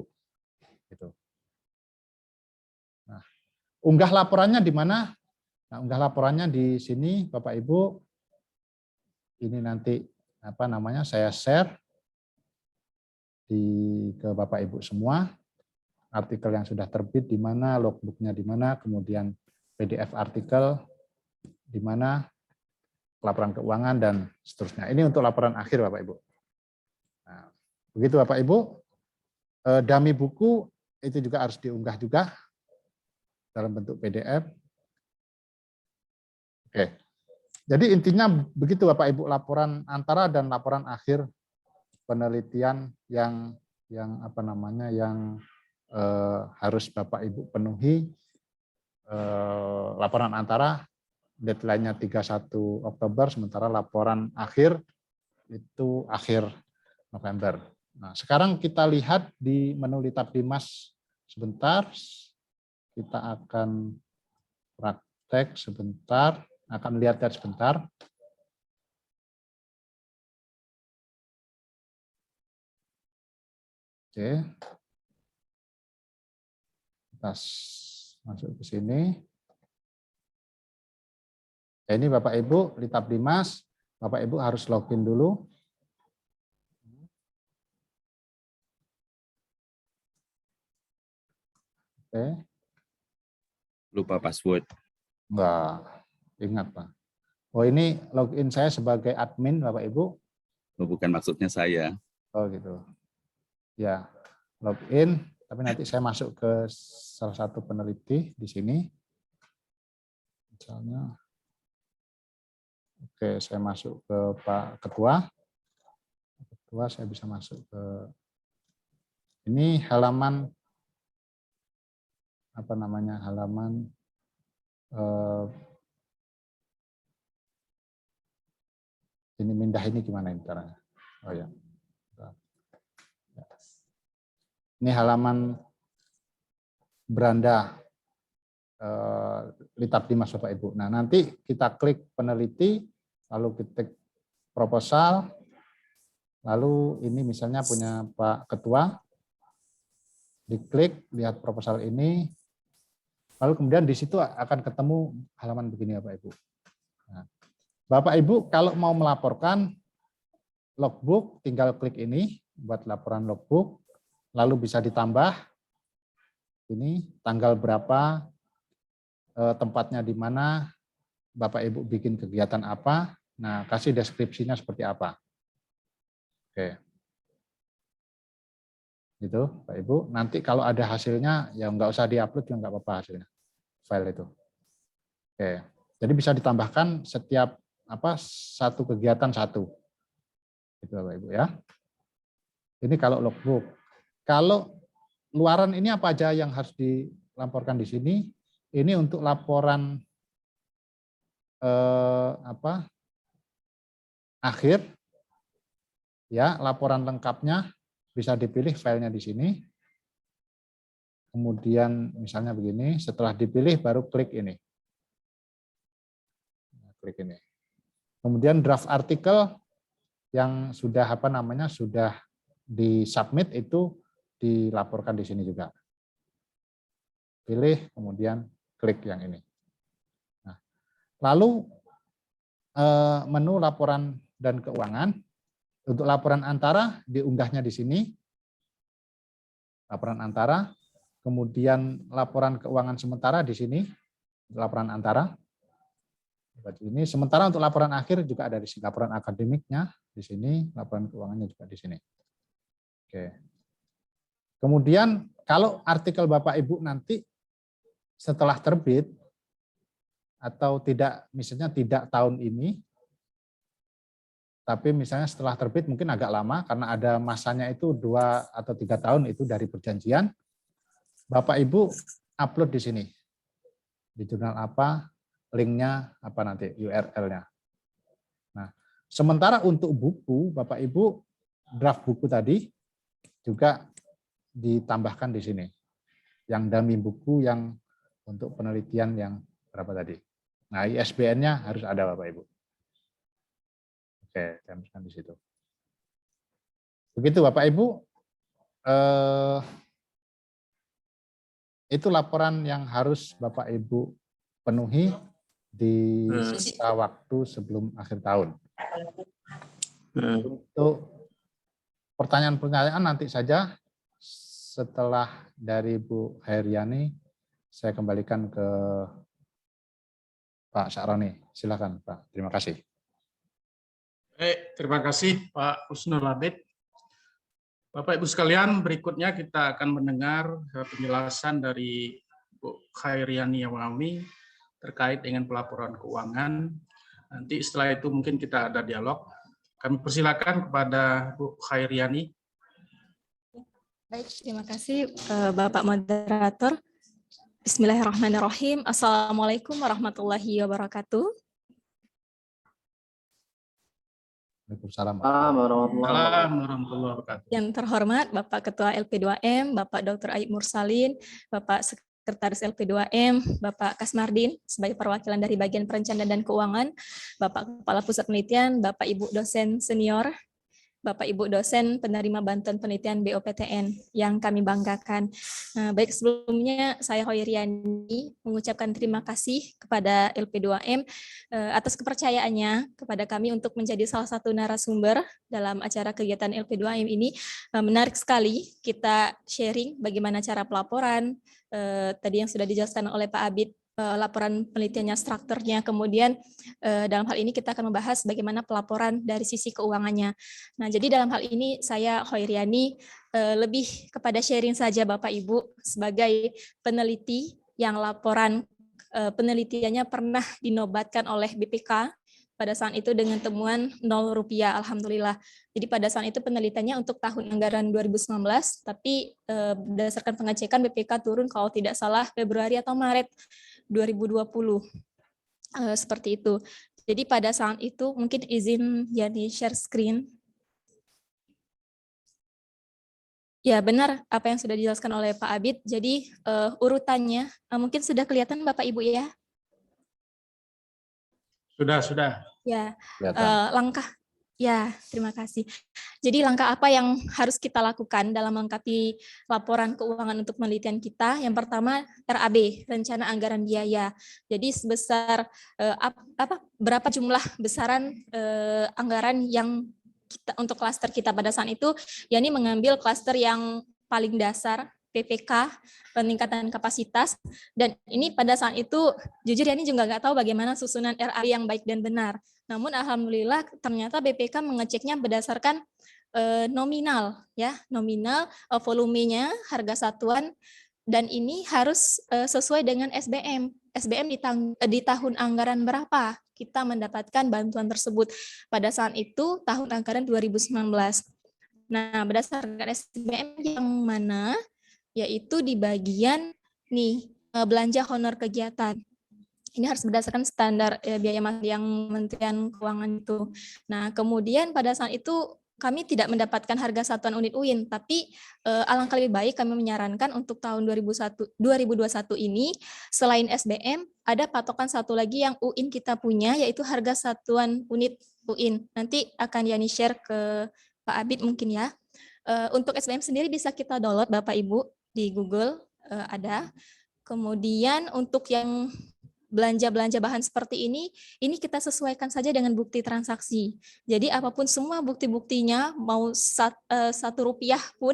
Gitu. Nah, unggah laporannya di mana? Nah, unggah laporannya di sini, Bapak Ibu. Ini nanti saya share ke Bapak Ibu semua. Artikel yang sudah terbit di mana, logbooknya di mana, kemudian PDF artikel di mana, laporan keuangan dan seterusnya. Ini untuk laporan akhir, Bapak Ibu. Nah, begitu Bapak Ibu. Dummy buku itu juga harus diunggah juga dalam bentuk PDF. Oke. Jadi intinya begitu Bapak Ibu, laporan antara dan laporan akhir penelitian yang harus Bapak Ibu penuhi. Laporan antara deadline-nya 31 Oktober, sementara laporan akhir itu akhir November. Nah, sekarang kita lihat di menu Litapdimas sebentar. Kita akan praktek sebentar. Akan lihat sebentar. Oke. Kita masuk ke sini. Ini Bapak Ibu, Litapdimas. Bapak Ibu harus login dulu. Oke. Lupa password. Enggak, ingat Pak. Oh, ini login saya sebagai admin, Bapak Ibu. Oh, bukan maksudnya saya. Oh, gitu. Ya, login, tapi nanti saya masuk ke salah satu peneliti di sini. Misalnya, oke, saya masuk ke Pak Ketua. Ketua, saya bisa masuk ke ini halaman apa namanya, halaman ini mindah ini gimana ini caranya? Oh ya. Ini halaman beranda Litap Dimas Bapak Ibu. Nah, nanti kita klik peneliti, lalu kita proposal, lalu ini misalnya punya Pak Ketua, diklik, lihat proposal ini, lalu kemudian di situ akan ketemu halaman begini Bapak Ibu. Nah, Bapak Ibu kalau mau melaporkan logbook, tinggal klik ini buat laporan logbook, lalu bisa ditambah ini tanggal berapa, tempatnya di mana, Bapak Ibu bikin kegiatan apa, nah kasih deskripsinya seperti apa. Oke. Gitu, Pak Ibu. Nanti kalau ada hasilnya, ya nggak usah diupload, ya nggak apa-apa hasilnya, file itu. Oke. Jadi bisa ditambahkan setiap satu kegiatan satu. Itu Bapak Ibu ya. Ini kalau logbook. Kalau luaran ini apa aja yang harus dilaporkan di sini? Ini untuk laporan akhir, ya, laporan lengkapnya bisa dipilih filenya di sini. Kemudian misalnya begini, setelah dipilih baru klik ini. Klik ini. Kemudian draft artikel yang sudah sudah disubmit itu dilaporkan di sini juga. Pilih, kemudian klik yang ini. Nah, lalu menu laporan dan keuangan. Untuk laporan antara diunggahnya di sini. Laporan antara. Kemudian laporan keuangan sementara di sini. Laporan antara. Ini sementara untuk laporan akhir juga ada di sini. Laporan akademiknya di sini, laporan keuangannya juga di sini. Oke. Kemudian kalau artikel Bapak Ibu nanti setelah terbit atau tidak, misalnya tidak tahun ini, tapi misalnya setelah terbit mungkin agak lama karena ada masanya itu 2 atau 3 tahun itu dari perjanjian, Bapak Ibu upload di sini. Di jurnal apa, linknya apa nanti, URL-nya. Nah, sementara untuk buku, Bapak Ibu draft buku tadi juga ditambahkan di sini. Yang dummy buku yang untuk penelitian yang berapa tadi. Nah, ISBN-nya harus ada Bapak Ibu. Oke, saya masukkan di situ. Begitu Bapak Ibu. Itu laporan yang harus Bapak Ibu penuhi di sisa waktu sebelum akhir tahun. Untuk pertanyaan-pertanyaan nanti saja setelah dari Bu Heriani, saya kembalikan ke Pak Syaroni. Silakan Pak. Terima kasih. Baik, terima kasih Pak Husnul Abid. Bapak Ibu sekalian, berikutnya kita akan mendengar penjelasan dari Bu Khairiani Yamawi terkait dengan pelaporan keuangan. Nanti setelah itu mungkin kita ada dialog. Kami persilakan kepada Bu Khairiani. Baik, terima kasih Bapak Moderator. Bismillahirrahmanirrahim. Assalamualaikum warahmatullahi wabarakatuh. Waalaikumsalam. Warahmatullahi wabarakatuh. Yang terhormat Bapak Ketua LP2M, Bapak Dr. Aib Mursalin, Bapak Sekretaris LP2M, Bapak Kasmardin sebagai perwakilan dari bagian perencanaan dan keuangan, Bapak Kepala Pusat Penelitian, Bapak Ibu dosen senior, Bapak Ibu dosen penerima bantuan penelitian BOPTN yang kami banggakan. Baik, sebelumnya saya Khairiani mengucapkan terima kasih kepada LP2M atas kepercayaannya kepada kami untuk menjadi salah satu narasumber dalam acara kegiatan LP2M ini. Menarik sekali kita sharing bagaimana cara pelaporan, tadi yang sudah dijelaskan oleh Pak Abid laporan penelitiannya, strukturnya. Kemudian dalam hal ini kita akan membahas bagaimana pelaporan dari sisi keuangannya. Nah, jadi dalam hal ini saya Hoiriani lebih kepada sharing saja Bapak Ibu sebagai peneliti yang laporan penelitiannya pernah dinobatkan oleh BPK pada saat itu dengan temuan Rp0, alhamdulillah. Jadi pada saat itu penelitiannya untuk tahun anggaran 2019, tapi berdasarkan pengecekan BPK turun kalau tidak salah Februari atau Maret 2020. Seperti itu. Jadi pada saat itu mungkin izin Yani share screen. Ya benar apa yang sudah dijelaskan oleh Pak Abid. Jadi urutannya mungkin sudah kelihatan Bapak Ibu ya. Sudah. Ya, Kelihatan. langkah. Ya, terima kasih. Jadi langkah apa yang harus kita lakukan dalam melengkapi laporan keuangan untuk penelitian kita? Yang pertama RAB, rencana anggaran biaya. Jadi sebesar berapa jumlah besaran anggaran yang kita untuk klaster kita pada saat itu, yakni mengambil klaster yang paling dasar, PPK, peningkatan kapasitas, dan ini pada saat itu jujur ya ini juga nggak tahu bagaimana susunan RAB yang baik dan benar. Namun alhamdulillah ternyata BPK mengeceknya berdasarkan nominal, ya nominal, volumenya, harga satuan, dan ini harus sesuai dengan SBM. SBM di tahun anggaran berapa kita mendapatkan bantuan tersebut pada saat itu tahun anggaran 2019. Nah berdasarkan SBM yang mana? Yaitu di bagian belanja honor kegiatan. Ini harus berdasarkan standar biaya yang Kementerian Keuangan itu. Nah, kemudian pada saat itu kami tidak mendapatkan harga satuan unit UIN, tapi alangkah lebih baik kami menyarankan untuk tahun 2021 ini selain SBM ada patokan satu lagi yang UIN kita punya yaitu harga satuan unit UIN. Nanti akan Yani share ke Pak Abid mungkin ya. Untuk SBM sendiri bisa kita download Bapak Ibu di Google ada. Kemudian untuk yang belanja bahan seperti ini kita sesuaikan saja dengan bukti transaksi. Jadi apapun semua bukti-buktinya mau Rp1 pun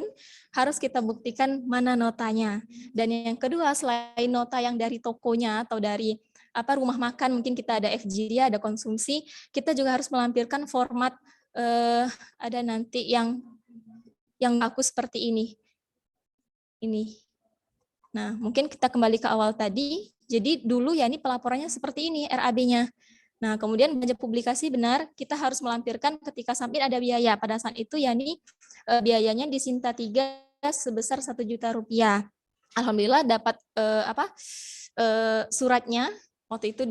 harus kita buktikan mana notanya. Dan yang kedua selain nota yang dari tokonya atau dari rumah makan mungkin kita ada FGD, ada konsumsi, kita juga harus melampirkan format ada nanti yang bagus seperti ini. Nah, mungkin kita kembali ke awal tadi. Jadi dulu ya ini pelaporannya seperti ini RAB-nya. Nah, kemudian belanja publikasi benar kita harus melampirkan ketika sampai ada biaya. Pada saat itu ya ini biayanya di Sinta 3 sebesar Rp1 juta. Alhamdulillah dapat suratnya waktu itu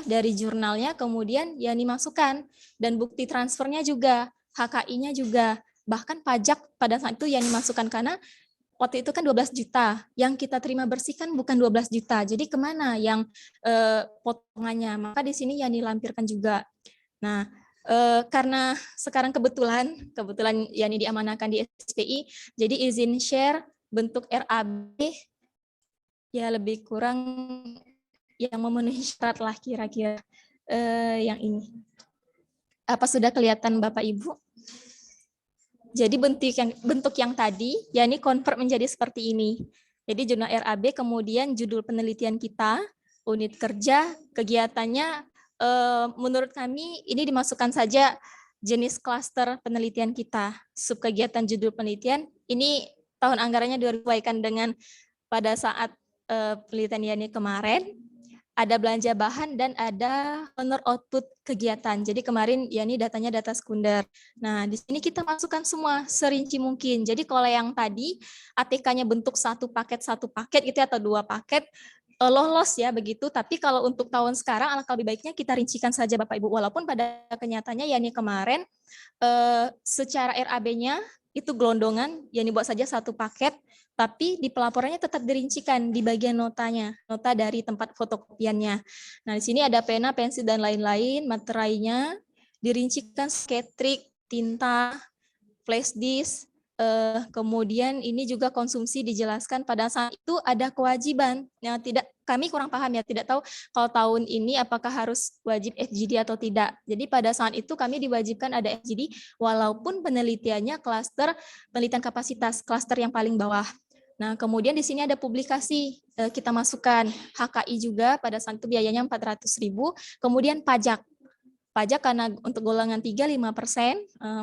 dari jurnalnya, kemudian ya ini masukkan dan bukti transfernya juga, HKI-nya juga. Bahkan pajak pada saat itu yang dimasukkan karena waktu itu kan 12 juta, yang kita terima bersih kan bukan 12 juta, jadi kemana yang potongannya, maka di sini yang dilampirkan juga. Nah, karena sekarang kebetulan Yani diamanahkan di SPI, jadi izin share bentuk RAB, ya lebih kurang yang memenuhi syarat lah kira-kira yang ini. Apa sudah kelihatan Bapak Ibu? Jadi bentuk yang tadi, ya ini convert menjadi seperti ini. Jadi jurnal RAB, kemudian judul penelitian kita, unit kerja, kegiatannya, menurut kami ini dimasukkan saja jenis klaster penelitian kita. Subkegiatan judul penelitian, ini tahun anggarannya disesuaikan dengan pada saat penelitian Yani kemarin, ada belanja bahan dan ada honor output kegiatan. Jadi kemarin ya ini datanya data sekunder. Nah, di sini kita masukkan semua serinci mungkin. Jadi kalau yang tadi ATK-nya bentuk satu paket gitu atau 2 paket lolos ya begitu. Tapi kalau untuk tahun sekarang alangkah lebih baiknya kita rincikan saja Bapak Ibu. Walaupun pada kenyataannya ya ini kemarin secara RAB-nya itu gelondongan, ya ini buat saja 1 paket. Tapi di pelaporannya tetap dirincikan di bagian notanya, nota dari tempat fotokopiannya. Nah, di sini ada pena, pensil, dan lain-lain, materainya dirincikan sketrik, tinta, flash disk, kemudian ini juga konsumsi dijelaskan pada saat itu ada kewajiban. Yang tidak, kami kurang paham ya, tidak tahu kalau tahun ini apakah harus wajib FGD atau tidak. Jadi pada saat itu kami diwajibkan ada FGD, walaupun penelitiannya klaster penelitian kapasitas, klaster yang paling bawah. Nah, kemudian di sini ada publikasi, kita masukkan HKI juga pada saat itu biayanya 400.000, kemudian pajak. Pajak karena untuk golongan 3 5%,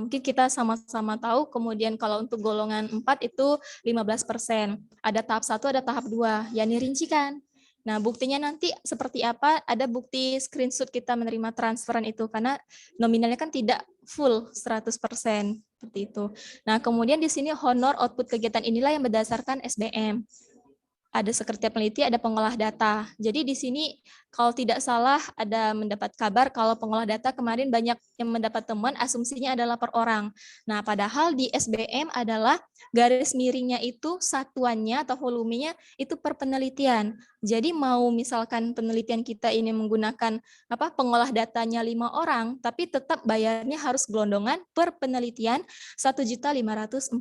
mungkin kita sama-sama tahu, kemudian kalau untuk golongan 4 itu 15%. Ada tahap 1, ada tahap 2, yang dirincikan. Nah, buktinya nanti seperti apa? Ada bukti screenshot kita menerima transferan itu, karena nominalnya kan tidak full 100%, seperti itu. Nah, kemudian di sini honor output kegiatan inilah yang berdasarkan SBM. Ada sekretariat peneliti, ada pengolah data. Jadi di sini kalau tidak salah ada mendapat kabar kalau pengolah data kemarin banyak yang mendapat temuan, asumsinya adalah per orang. Nah, padahal di SBM adalah garis miringnya itu satuannya atau volumenya itu per penelitian. Jadi mau misalkan penelitian kita ini menggunakan pengolah datanya 5 orang, tapi tetap bayarnya harus gelondongan per penelitian Rp1.540.000.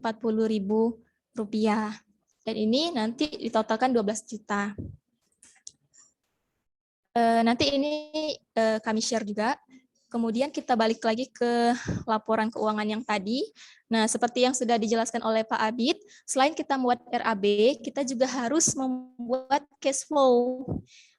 Dan ini nanti ditotalkan 12 juta. Nanti ini kami share juga. Kemudian kita balik lagi ke laporan keuangan yang tadi. Nah, seperti yang sudah dijelaskan oleh Pak Abid, selain kita membuat RAB, kita juga harus membuat cash flow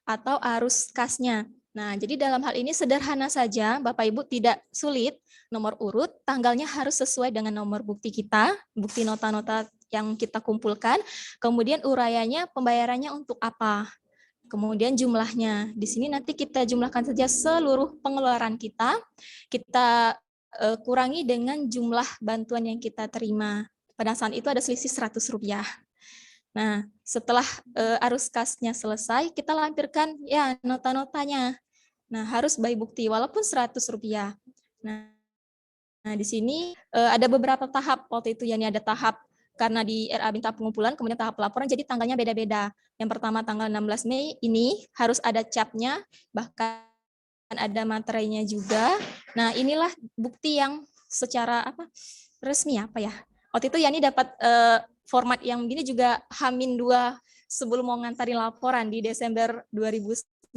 atau arus kasnya. Nah, jadi dalam hal ini sederhana saja, Bapak Ibu, tidak sulit. Nomor urut, tanggalnya harus sesuai dengan nomor bukti kita, bukti nota-nota yang kita kumpulkan, kemudian uraiannya pembayarannya untuk apa, kemudian jumlahnya. Di sini nanti kita jumlahkan saja seluruh pengeluaran kita kurangi dengan jumlah bantuan yang kita terima. Pada saat itu ada selisih Rp100. Nah, setelah arus kasnya selesai, kita lampirkan ya nota-notanya. Nah, harus by bukti walaupun Rp100. Nah, di sini ada beberapa tahap waktu itu, yakni ada tahap karena di RAB tahap pengumpulan, kemudian tahap pelaporan, jadi tanggalnya beda-beda. Yang pertama tanggal 16 Mei ini harus ada capnya, bahkan ada materinya juga. Nah, inilah bukti yang secara resmi waktu itu Yani dapat format yang begini juga H-2 sebelum mau ngantarin laporan di Desember 2019.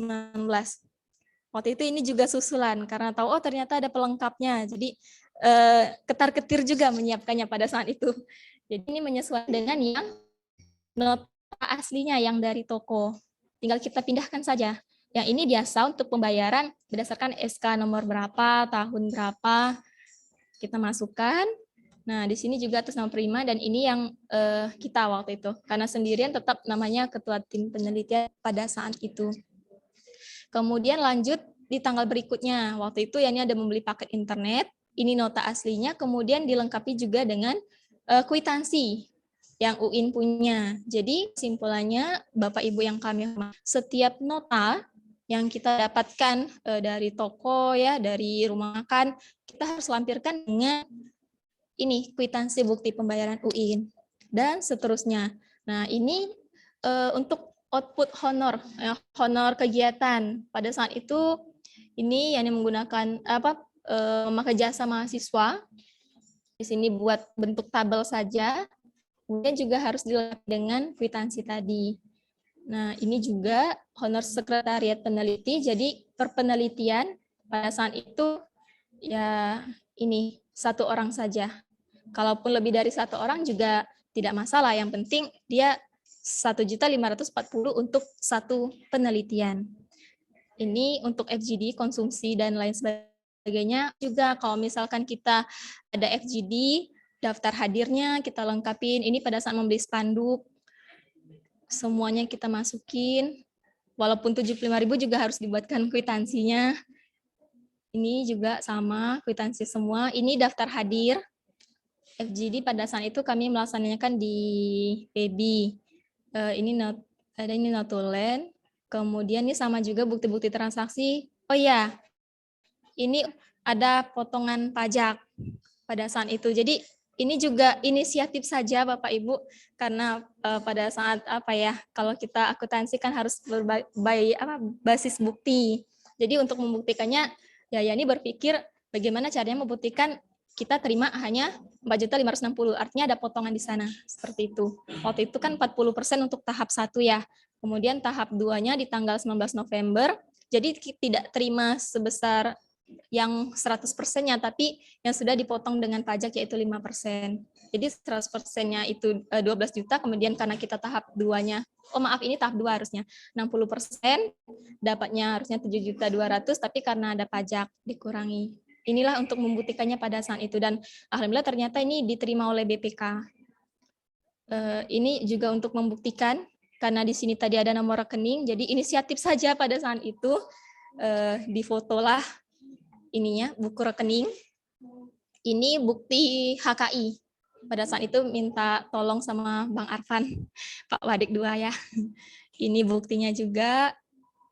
Waktu itu ini juga susulan karena tahu ternyata ada pelengkapnya. Jadi ketar-ketir juga menyiapkannya pada saat itu. Jadi ini menyesuaikan dengan yang nota aslinya yang dari toko. Tinggal kita pindahkan saja. Yang ini biasa untuk pembayaran berdasarkan SK nomor berapa, tahun berapa, kita masukkan. Nah, di sini juga atas nama Prima, dan ini yang kita waktu itu. Karena sendirian tetap namanya ketua tim penelitian pada saat itu. Kemudian lanjut di tanggal berikutnya. Waktu itu Yani ada membeli paket internet. Ini nota aslinya, kemudian dilengkapi juga dengan kwitansi yang UIN punya. Jadi simpulannya Bapak Ibu yang kami hormati, setiap nota yang kita dapatkan dari toko ya, dari rumah makan, kita harus lampirkan dengan ini kwitansi bukti pembayaran UIN dan seterusnya. Nah, ini untuk output honor kegiatan. Pada saat itu ini yang menggunakan memakai jasa mahasiswa. Di sini buat bentuk tabel saja, kemudian juga harus dilengkapi dengan kwitansi tadi. Nah, ini juga honor sekretariat peneliti, jadi per penelitian pada saat itu ya ini 1 orang saja. Kalaupun lebih dari 1 orang juga tidak masalah, yang penting dia 1.540.000 untuk 1 penelitian. Ini untuk FGD, konsumsi dan lain sebagainya. Juga kalau misalkan kita ada FGD, daftar hadirnya kita lengkapin. Ini pada saat membeli spanduk, semuanya kita masukin. Walaupun 75.000 juga harus dibuatkan kwitansinya. Ini juga sama, kwitansi semua. Ini daftar hadir. FGD pada saat itu kami melaksanakan di PB. Ini notulen. Kemudian ini sama juga bukti-bukti transaksi. Oh iya, ini ada potongan pajak pada saat itu. Jadi ini juga inisiatif saja Bapak Ibu, karena pada saat kalau kita akuntansi kan harus basis bukti. Jadi untuk membuktikannya, ya ini berpikir bagaimana caranya membuktikan kita terima hanya 4.560.000, artinya ada potongan di sana, seperti itu. Waktu itu kan 40% untuk tahap 1 ya. Kemudian tahap 2-nya di tanggal 19 November, jadi tidak terima sebesar yang 100%-nya, tapi yang sudah dipotong dengan pajak yaitu 5%. Jadi 100%-nya itu 12 juta, kemudian karena kita tahap 2-nya, ini tahap 2 harusnya 60%, dapatnya harusnya 7.200.000, tapi karena ada pajak dikurangi. Inilah untuk membuktikannya pada saat itu, dan alhamdulillah ternyata ini diterima oleh BPK. Ini juga untuk membuktikan, karena di sini tadi ada nomor rekening, jadi inisiatif saja pada saat itu difotolah ininya, buku rekening. Ini bukti HKI. Pada saat itu minta tolong sama Bang Arfan, Pak Wadik 2 ya. Ini buktinya juga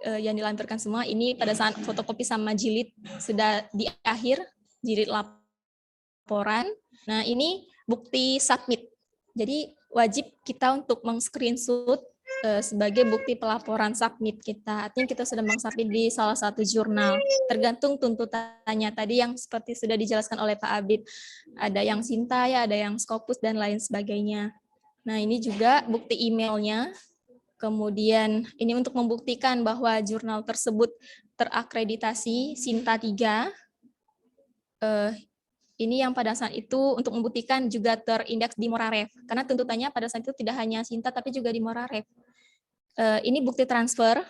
yang dilampirkan semua. Ini pada saat fotokopi sama jilid sudah di akhir, jilid laporan. Nah, ini bukti submit. Jadi wajib kita untuk meng-screenshot sebagai bukti pelaporan submit kita. Artinya kita sudah meng-submit di salah satu jurnal. Tergantung tuntutannya tadi yang seperti sudah dijelaskan oleh Pak Abid. Ada yang Sintaya, ada yang Scopus, dan lain sebagainya. Nah, ini juga bukti emailnya. Kemudian ini untuk membuktikan bahwa jurnal tersebut terakreditasi Sinta 3. Ini yang pada saat itu untuk membuktikan juga terindeks di Moraref. Karena tuntutannya pada saat itu tidak hanya Sinta, tapi juga di Moraref. Ini bukti transfer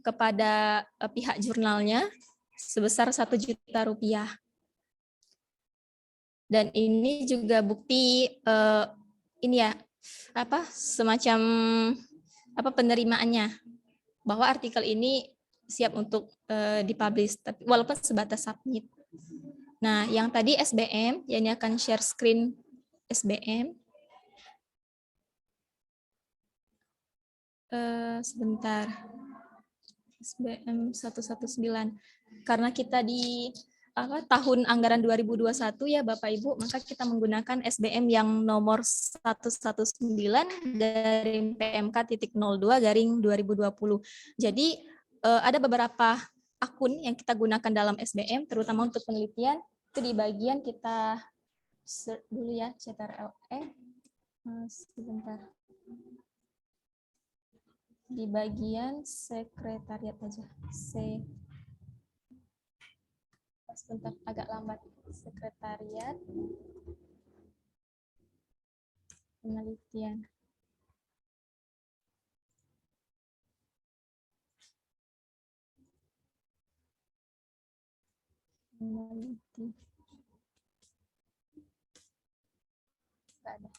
kepada pihak jurnalnya sebesar 1 juta rupiah. Dan ini juga bukti ini ya, semacam penerimaannya, bahwa artikel ini siap untuk dipublish, tapi walaupun sebatas submit. Nah, yang tadi SBM, ya ini akan share screen SBM. Sebentar. SBM 119. Karena kita di tahun anggaran 2021 ya Bapak Ibu, maka kita menggunakan SBM yang nomor 119 garing PMK.02/2020. Jadi ada beberapa akun yang kita gunakan dalam SBM, terutama untuk penelitian, itu di bagian kita dulu ya, CTRLE. Sebentar. Di bagian sekretariat aja. Sebentar, agak lambat. Sekretariat penelitian. Peneliti. Nggak ada.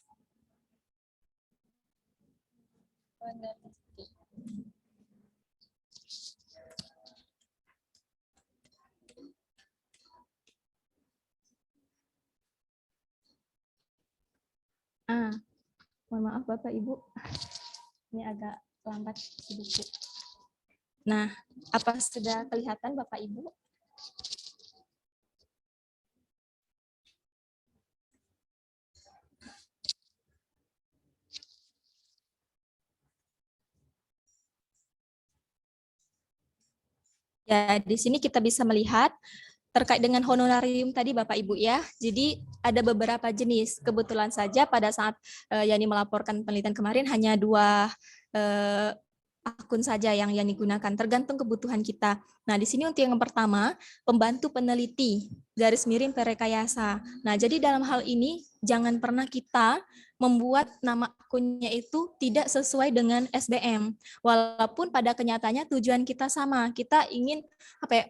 Peneliti. Mohon maaf Bapak Ibu, ini agak lambat sedikit. Nah, apa sudah kelihatan Bapak Ibu? Ya, di sini kita bisa melihat terkait dengan honorarium tadi Bapak Ibu ya. Jadi ada beberapa jenis. Kebetulan saja pada saat Yani melaporkan penelitian kemarin hanya 2 akun saja yang digunakan, tergantung kebutuhan kita. Nah, di sini untuk yang pertama, pembantu peneliti, _perekayasa. Nah, jadi dalam hal ini jangan pernah kita membuat nama akunnya itu tidak sesuai dengan SBM. Walaupun pada kenyataannya tujuan kita sama. Kita ingin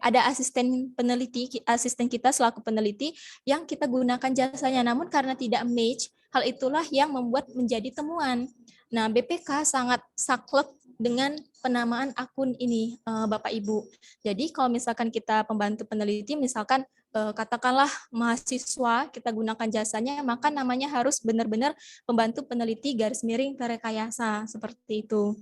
ada asisten peneliti, asisten kita selaku peneliti yang kita gunakan jasanya. Namun karena tidak match, hal itulah yang membuat menjadi temuan. Nah, BPK sangat saklek dengan penamaan akun ini, Bapak Ibu. Jadi kalau misalkan kita pembantu peneliti, misalkan katakanlah mahasiswa, kita gunakan jasanya, maka namanya harus benar-benar pembantu peneliti _perekayasa, seperti itu.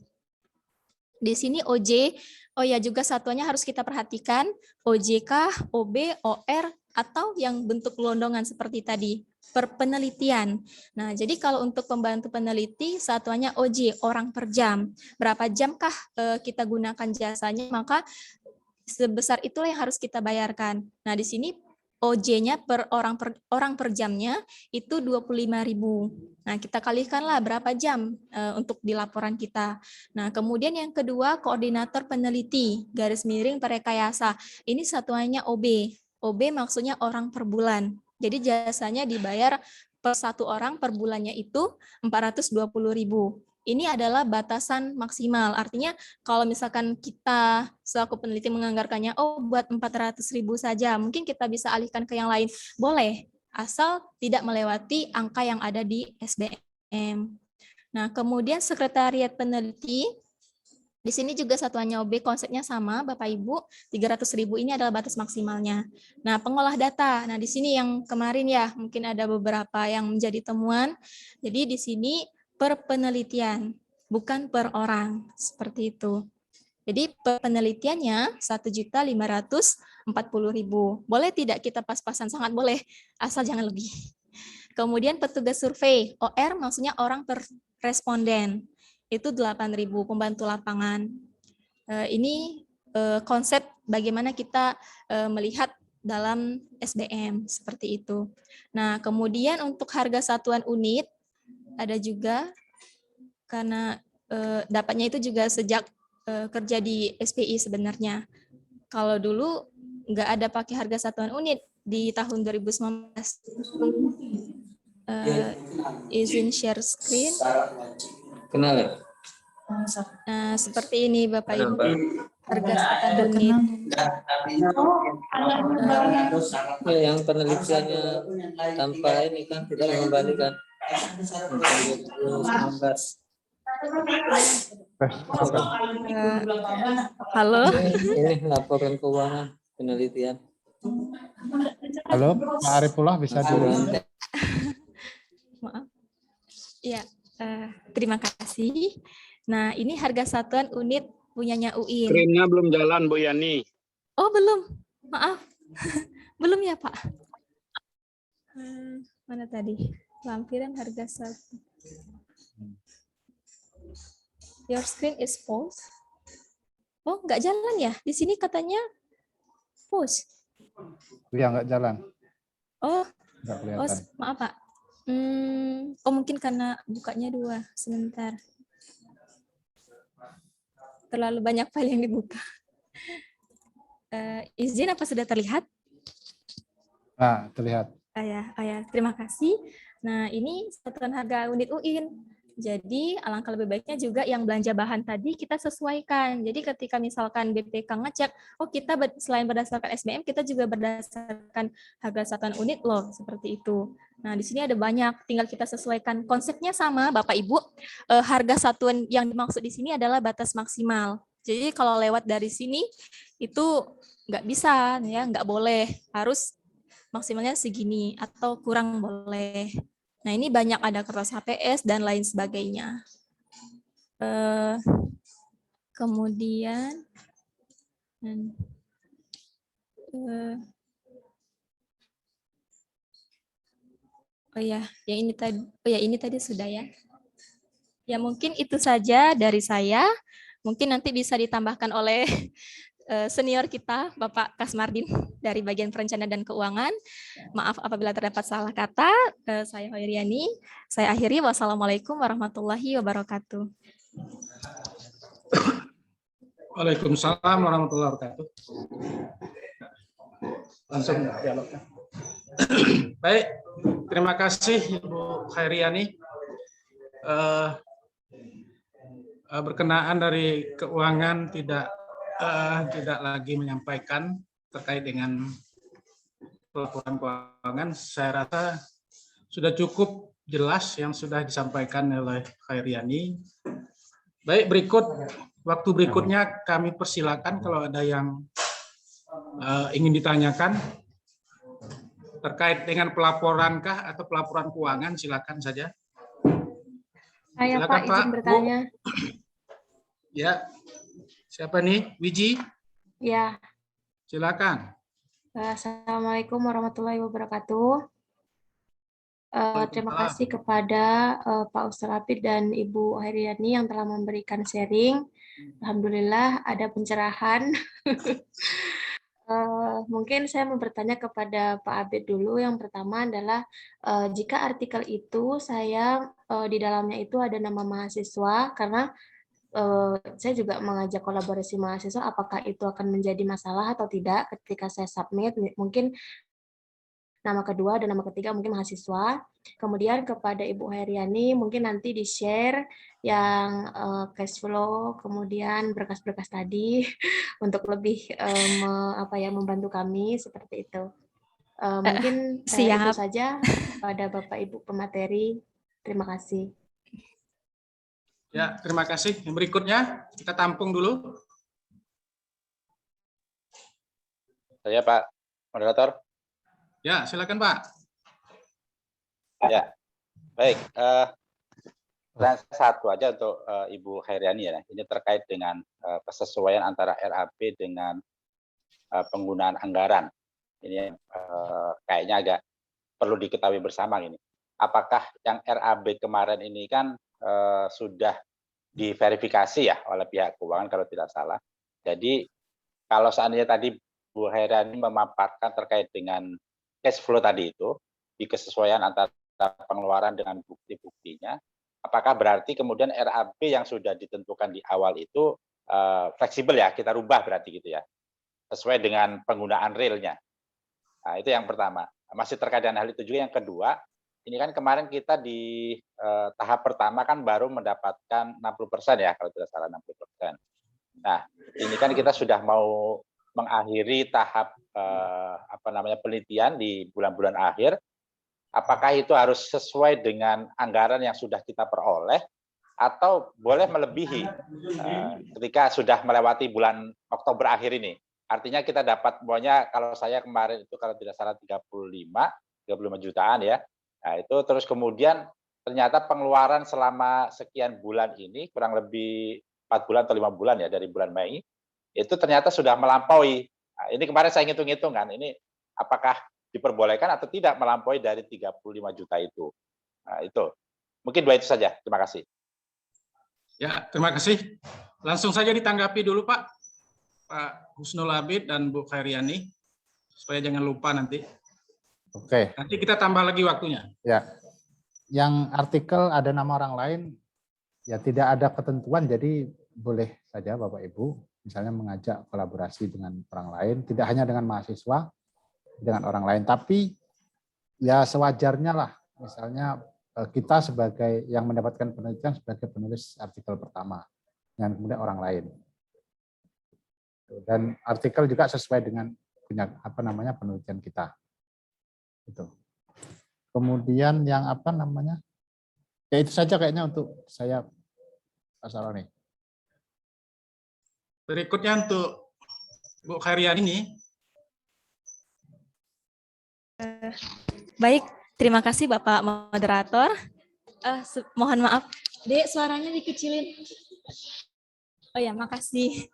Di sini OJ, oh ya juga satuannya harus kita perhatikan, OJK, OB, OR, atau yang bentuk gelondongan seperti tadi, per penelitian. Nah, jadi kalau untuk pembantu peneliti, satuannya OJ, orang per jam. Berapa jamkah kita gunakan jasanya, maka sebesar itulah yang harus kita bayarkan. Nah, di sini OJ-nya per orang per jamnya itu 25.000. Nah, kita kalikanlah berapa jam untuk di laporan kita. Nah, kemudian yang kedua, koordinator peneliti, garis miring perekayasa. Ini satuannya OB. OB maksudnya orang per bulan. Jadi jasanya dibayar per satu orang per bulannya itu 420.000. Ini adalah batasan maksimal. Artinya kalau misalkan kita selaku peneliti menganggarkannya, oh buat 400.000 saja, mungkin kita bisa alihkan ke yang lain. Boleh, asal tidak melewati angka yang ada di SBM. Nah, kemudian sekretariat peneliti, di sini juga satuannya OB, konsepnya sama, Bapak Ibu, 300.000 ini adalah batas maksimalnya. Nah, pengolah data, nah di sini yang kemarin ya, mungkin ada beberapa yang menjadi temuan. Jadi di sini per penelitian, bukan per orang, seperti itu. Jadi per penelitiannya 1.540.000. Boleh tidak kita pas-pasan? Sangat boleh, asal jangan lebih. Kemudian petugas survei, OR maksudnya orang per responden, itu 8.000 pembantu lapangan. Ini konsep bagaimana kita melihat dalam SBM, seperti itu. Nah, kemudian untuk harga satuan unit, ada juga, karena dapatnya itu juga sejak kerja di SPI sebenarnya. Kalau dulu nggak ada pakai harga satuan unit di tahun 2019. Izin share screen. Kenal ya? Nah, seperti ini Bapak Ibu, harga satuan unit. Yang penelitiannya tanpa ini kan tidak mengembalikan. 2019. Halo. Ini laporan keuangan penelitian. Halo, Pak Arifullah bisa di Maaf. Ya, terima kasih. Nah, ini harga satuan unit punyanya UIN. Screen-nya belum jalan, Bu Yani. Oh, belum. Maaf. Belum ya, Pak? Mana tadi? Lampiran harga satu. Your screen is pause. Oh, nggak jalan ya? Di sini katanya pause. Ya, nggak jalan. Oh, Nggak kelihatan. maaf, Pak. Oh, mungkin karena bukanya 2. Sebentar. Terlalu banyak file yang dibuka. Izin apa sudah terlihat? Nah, terlihat. Ya, terima kasih. Nah, ini satuan harga unit UIN. Jadi, alangkah lebih baiknya juga yang belanja bahan tadi kita sesuaikan. Jadi, ketika misalkan BPK ngecek, oh kita selain berdasarkan SBM, kita juga berdasarkan harga satuan unit loh, seperti itu. Nah, di sini ada banyak, tinggal kita sesuaikan. Konsepnya sama, Bapak Ibu. Harga satuan yang dimaksud di sini adalah batas maksimal. Jadi, kalau lewat dari sini, itu nggak bisa, ya, nggak boleh. Harus maksimalnya segini, atau kurang boleh. Nah, ini banyak ada kertas HPS dan lain sebagainya. Kemudian, ini tadi sudah ya. Ya, mungkin itu saja dari saya. Mungkin nanti bisa ditambahkan oleh senior kita, Bapak Kasmardin dari bagian perencanaan dan keuangan. Maaf apabila terdapat salah kata. Saya Hoiriani. Saya akhiri. Wassalamualaikum warahmatullahi wabarakatuh. Waalaikumsalam warahmatullahi wabarakatuh. Langsung dialognya. Baik, terima kasih Ibu Khairiani. Berkenaan dari keuangan tidak lagi menyampaikan terkait dengan laporan keuangan, saya rasa sudah cukup jelas yang sudah disampaikan oleh Khairiani. Baik, waktu berikutnya kami persilakan kalau ada yang ingin ditanyakan terkait dengan pelaporankah atau pelaporan keuangan, silakan saja. Saya Silakan, Pak, izin bertanya. Ya. Siapa nih? Wiji? Ya. Silakan. Assalamualaikum warahmatullahi wabarakatuh. Terima kasih kepada Pak Ustadz Hafid dan Ibu Hairiani yang telah memberikan sharing. Alhamdulillah ada pencerahan. mungkin saya mau bertanya kepada Pak Abid dulu. Yang pertama adalah jika artikel itu saya di dalamnya itu ada nama mahasiswa, karena saya juga mengajak kolaborasi mahasiswa, apakah itu akan menjadi masalah atau tidak ketika saya submit, mungkin nama kedua dan nama ketiga mungkin mahasiswa. Kemudian kepada Ibu Heriani mungkin nanti di-share yang cash flow, kemudian berkas-berkas tadi untuk lebih membantu kami seperti itu. Mungkin itu Siap. saja pada Bapak Ibu pemateri. Terima kasih. Ya, terima kasih. Yang berikutnya kita tampung dulu. Saya Pak Moderator. Ya, silakan Pak. Ya, baik. Dan satu aja untuk Ibu Hairiani ya. Ini terkait dengan kesesuaian antara RAB dengan penggunaan anggaran. Ini kayaknya agak perlu diketahui bersama ini. Apakah yang RAB kemarin ini kan sudah diverifikasi ya oleh pihak keuangan kalau tidak salah. Jadi kalau seandainya tadi Bu Hairiani memaparkan terkait dengan cash flow tadi itu, di kesesuaian antara pengeluaran dengan bukti-buktinya, apakah berarti kemudian RAB yang sudah ditentukan di awal itu fleksibel ya, kita rubah berarti gitu ya, sesuai dengan penggunaan realnya. Nah, itu yang pertama. Masih terkait dengan hal itu juga. Yang kedua, ini kan kemarin kita di tahap pertama kan baru mendapatkan 60% ya, kalau tidak salah 60%. Nah, ini kan kita sudah mau mengakhiri tahap penelitian di bulan-bulan akhir. Apakah itu harus sesuai dengan anggaran yang sudah kita peroleh atau boleh melebihi ketika sudah melewati bulan Oktober akhir ini? Artinya kita dapat pokoknya kalau saya kemarin itu kalau tidak salah 35 jutaan ya. Nah, itu terus kemudian ternyata pengeluaran selama sekian bulan ini kurang lebih 4 bulan atau 5 bulan ya dari bulan Mei itu ternyata sudah melampaui. Nah, ini kemarin saya ngitung-ngitung kan, ini apakah diperbolehkan atau tidak melampaui dari 35 juta itu. Nah, itu. Mungkin dua itu saja. Terima kasih. Ya, terima kasih. Langsung saja ditanggapi dulu Pak Husnul Abid dan Bu Hairiani, supaya jangan lupa nanti. Oke. Nanti kita tambah lagi waktunya. Ya. Yang artikel ada nama orang lain, ya tidak ada ketentuan, jadi boleh saja Bapak Ibu misalnya mengajak kolaborasi dengan orang lain, tidak hanya dengan mahasiswa, dengan orang lain, tapi ya sewajarnya lah, misalnya kita sebagai yang mendapatkan penelitian sebagai penulis artikel pertama, dengan kemudian orang lain. Dan artikel juga sesuai dengan penelitian kita. Itu. Kemudian yang ya itu saja kayaknya untuk saya, Pak Saroni. Berikutnya untuk Bu Hairiani ini. Baik, terima kasih Bapak Moderator. Mohon maaf, Dek, suaranya dikecilin. Oh ya, makasih.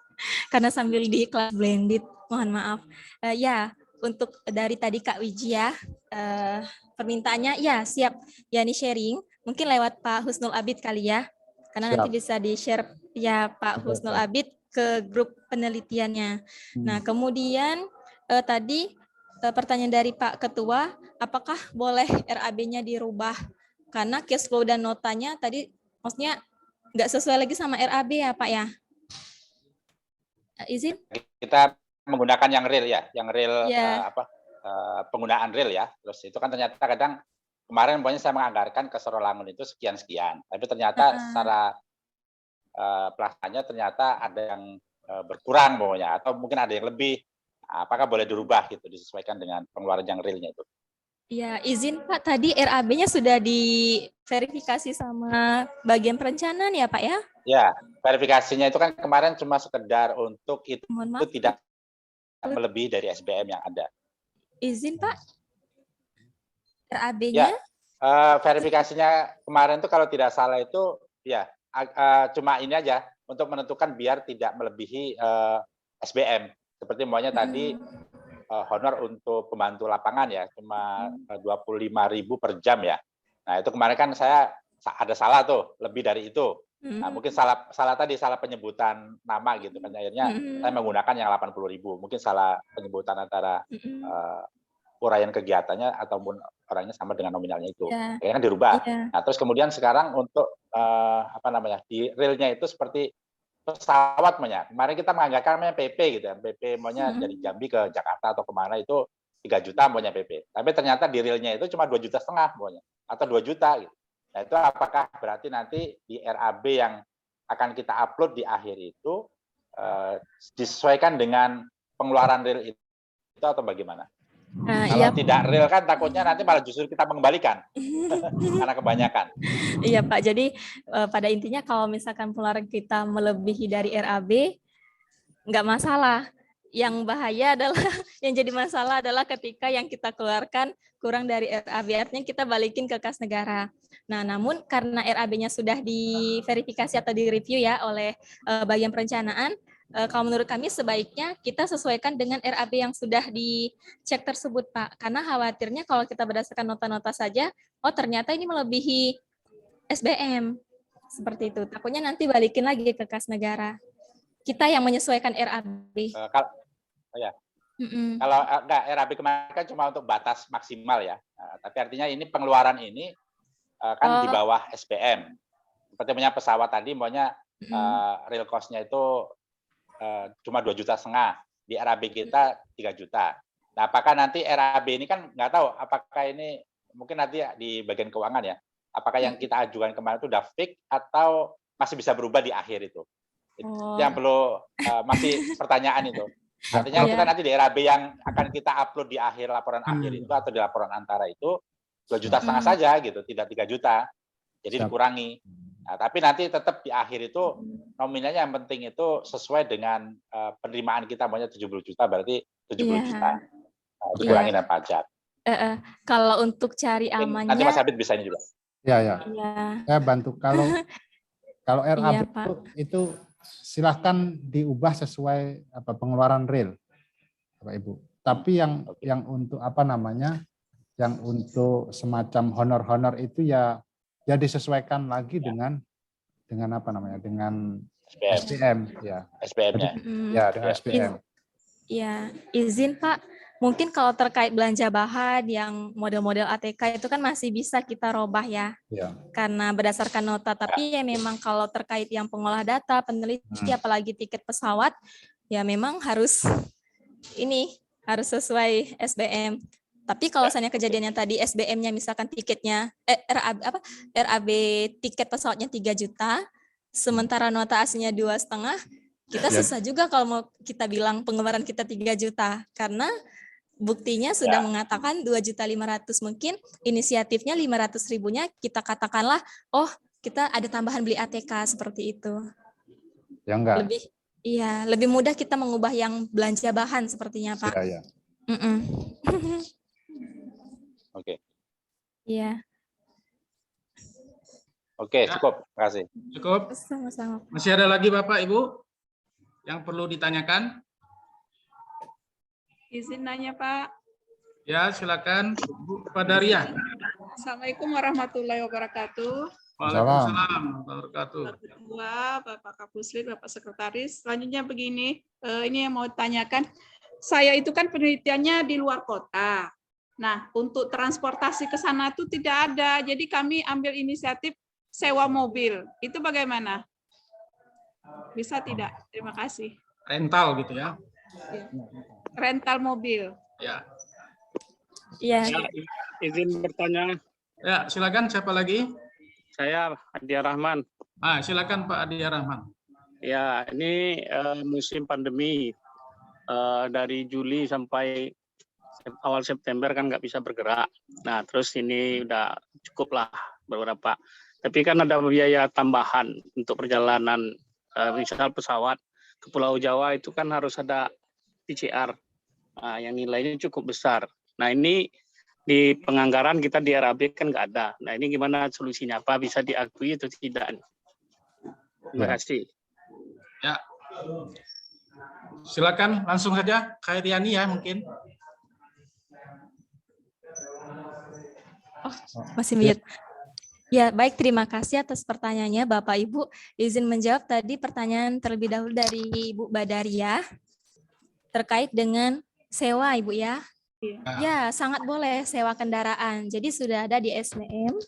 Karena sambil di kelas blended, mohon maaf. Ya, untuk dari tadi Kak Wijia, permintaannya ya siap Yani sharing, mungkin lewat Pak Husnul Abid kali ya, karena nanti bisa di-share ya Pak Husnul Abid ke grup penelitiannya. Nah, kemudian tadi pertanyaan dari Pak Ketua, apakah boleh RAB-nya dirubah? Karena cash flow dan notanya tadi maksudnya nggak sesuai lagi sama RAB ya Pak ya? Izin? Kita menggunakan yang real ya, yang real ya. Penggunaan real ya. Terus itu kan ternyata kadang kemarin pokoknya saya menganggarkan ke Sorolangun itu sekian-sekian, tapi ternyata secara pelaksanaannya ternyata ada yang berkurang pokoknya, atau mungkin ada yang lebih. Apakah boleh dirubah gitu, disesuaikan dengan pengeluaran yang realnya itu? Ya, izin Pak, tadi RAB-nya sudah diverifikasi sama bagian perencanaan ya Pak ya? Ya, verifikasinya itu kan kemarin cuma sekedar untuk itu tidak melebihi dari SBM yang ada. Izin Pak, RAB-nya? Ya, verifikasinya kemarin itu kalau tidak salah itu ya cuma ini aja untuk menentukan biar tidak melebihi SBM. Seperti maunya tadi honor untuk pembantu lapangan ya cuma 25.000 per jam ya. Nah itu kemarin kan saya ada salah tuh lebih dari itu. Nah, mungkin salah penyebutan nama gitu kan. Akhirnya saya menggunakan yang 80.000. Mungkin salah penyebutan antara uraian kegiatannya ataupun orangnya sama dengan nominalnya itu. Akhirnya kan dirubah. Nah, terus kemudian sekarang untuk di realnya itu seperti pesawat maunya. Kemarin kita menganggarkan PP gitu ya. PP maunya dari Jambi ke Jakarta atau kemana itu 3 juta maunya PP. Tapi ternyata di realnya itu cuma 2,5 juta maunya atau 2 juta gitu. Nah, itu apakah berarti nanti di RAB yang akan kita upload di akhir itu disesuaikan dengan pengeluaran real itu atau bagaimana? Kalau tidak real kan takutnya nanti malah justru kita mengembalikan karena kebanyakan. Iya Pak, jadi pada intinya kalau misalkan pengeluaran kita melebihi dari RAB, nggak masalah. Yang bahaya adalah, yang jadi masalah adalah ketika yang kita keluarkan kurang dari RAB, artinya kita balikin ke kas negara. Nah, namun karena RAB-nya sudah diverifikasi atau direview ya oleh bagian perencanaan, kalau menurut kami sebaiknya kita sesuaikan dengan RAB yang sudah dicek tersebut, Pak. Karena khawatirnya kalau kita berdasarkan nota-nota saja, oh ternyata ini melebihi SBM. Seperti itu. Takutnya nanti balikin lagi ke kas negara. Kita yang menyesuaikan RAB. Kalau enggak, RAB kemarin kan cuma untuk batas maksimal ya. Tapi artinya ini pengeluaran ini kan di bawah SBM. Seperti punya pesawat tadi, maunya real cost-nya itu cuma 2,5 juta, di RAB kita 3 juta. Nah, apakah nanti RAB ini kan nggak tahu, apakah ini mungkin nanti di bagian keuangan ya, apakah yang kita ajukan kemarin itu udah fix atau masih bisa berubah di akhir itu? Itu yang perlu masih pertanyaan itu. Artinya kita nanti di RAB yang akan kita upload di akhir laporan akhir itu atau di laporan antara itu 2,5 juta saja gitu, tidak 3 juta. Jadi dikurangi. Nah, tapi nanti tetap di akhir itu nominalnya yang penting itu sesuai dengan penerimaan kita, maunya 70 juta berarti 70 juta. Dikurangi dengan pajak. Kalau untuk cari amannya, nanti Mas Habib bisa ini juga. Ya. Saya bantu kalau RAB itu silahkan diubah sesuai pengeluaran real, Bapak Ibu. Tapi yang untuk yang untuk semacam honor-honor itu ya disesuaikan lagi dengan dengan SPM ya. SPM-nya. Ya, dengan SPM. Ya, izin Pak. Mungkin kalau terkait belanja bahan yang model-model ATK itu kan masih bisa kita robah ya. Karena berdasarkan nota. Tapi ya memang kalau terkait yang pengolah data, peneliti, apalagi tiket pesawat, ya memang harus sesuai SBM. Tapi kalau misalnya kejadiannya tadi SBM-nya misalkan tiketnya RAB tiket pesawatnya 3 juta, sementara nota aslinya 2,5, kita susah juga kalau mau kita bilang pengeluaran kita 3 juta karena buktinya sudah mengatakan 2,5 juta, mungkin inisiatifnya 500.000-nya kita katakanlah kita ada tambahan beli ATK seperti itu. Ya enggak. Lebih mudah kita mengubah yang belanja bahan sepertinya Pak. Iya. Oke. Iya. Oke, cukup. Terima kasih. Cukup. Sama-sama. Masih ada lagi Bapak Ibu yang perlu ditanyakan? Izin nanya Pak. Ya, silakan Bu Padaria. Assalamualaikum warahmatullahi wabarakatuh. Waalaikumsalam warahmatullahi wabarakatuh. Bapak Ketua, Bapak Kapuslit, Bapak Sekretaris. Selanjutnya begini, ini yang mau tanyakan. Saya itu kan penelitiannya di luar kota. Nah, untuk transportasi ke sana itu tidak ada. Jadi kami ambil inisiatif sewa mobil. Itu bagaimana? Bisa tidak? Terima kasih. Rental gitu ya. Rental mobil. Ya. Iya. Izin bertanya. Ya, silakan siapa lagi? Saya Adia Rahman. Silakan Pak Adia Rahman. Ya, ini musim pandemi dari Juli sampai awal September kan nggak bisa bergerak. Nah, terus ini udah cukup lah beberapa. Tapi kan ada biaya tambahan untuk perjalanan, misal pesawat ke Pulau Jawa itu kan harus ada PCR yang nilainya cukup besar. Nah, ini di penganggaran kita di RAB kan nggak ada. Nah, ini gimana solusinya? Apa bisa diakui atau tidak? Terima kasih. Ya. Silakan langsung saja Khairiani ya mungkin. Masih mute. Ya, baik, terima kasih atas pertanyaannya Bapak Ibu. Izin menjawab tadi pertanyaan terlebih dahulu dari Ibu Badaria terkait dengan sewa Ibu ya. Ya, sangat boleh sewa kendaraan. Jadi sudah ada di SBM,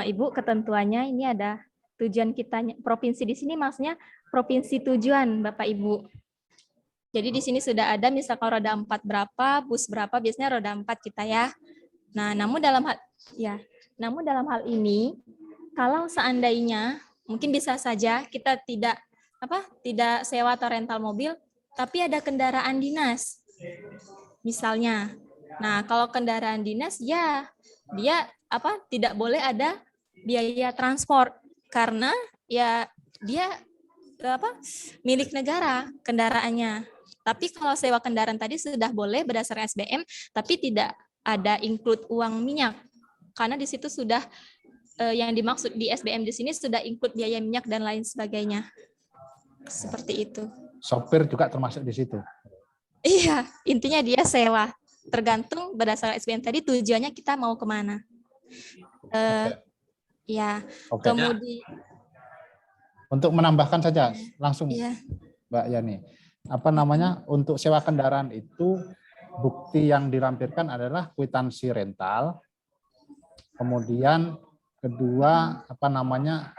Ibu, ketentuannya ini ada tujuan kita, provinsi di sini maksudnya provinsi tujuan Bapak Ibu. Jadi di sini sudah ada misalkan roda 4 berapa, bus berapa, biasanya roda 4 kita ya. Nah, namun dalam hal ini, kalau seandainya mungkin bisa saja kita tidak sewa atau rental mobil, tapi ada kendaraan dinas, misalnya. Nah, kalau kendaraan dinas ya dia tidak boleh ada biaya transport karena ya dia milik negara kendaraannya. Tapi kalau sewa kendaraan tadi sudah boleh berdasarkan SBM, tapi tidak ada include uang minyak karena di situ sudah yang dimaksud di SBM di sini sudah include biaya minyak dan lain sebagainya. Seperti itu. Sopir juga termasuk di situ. Iya, intinya dia sewa. Tergantung berdasarkan SBM tadi tujuannya kita mau kemana. Ya, kemudian. Untuk menambahkan saja langsung, ya. Mbak Yani, untuk sewa kendaraan itu bukti yang dilampirkan adalah kwitansi rental, kemudian kedua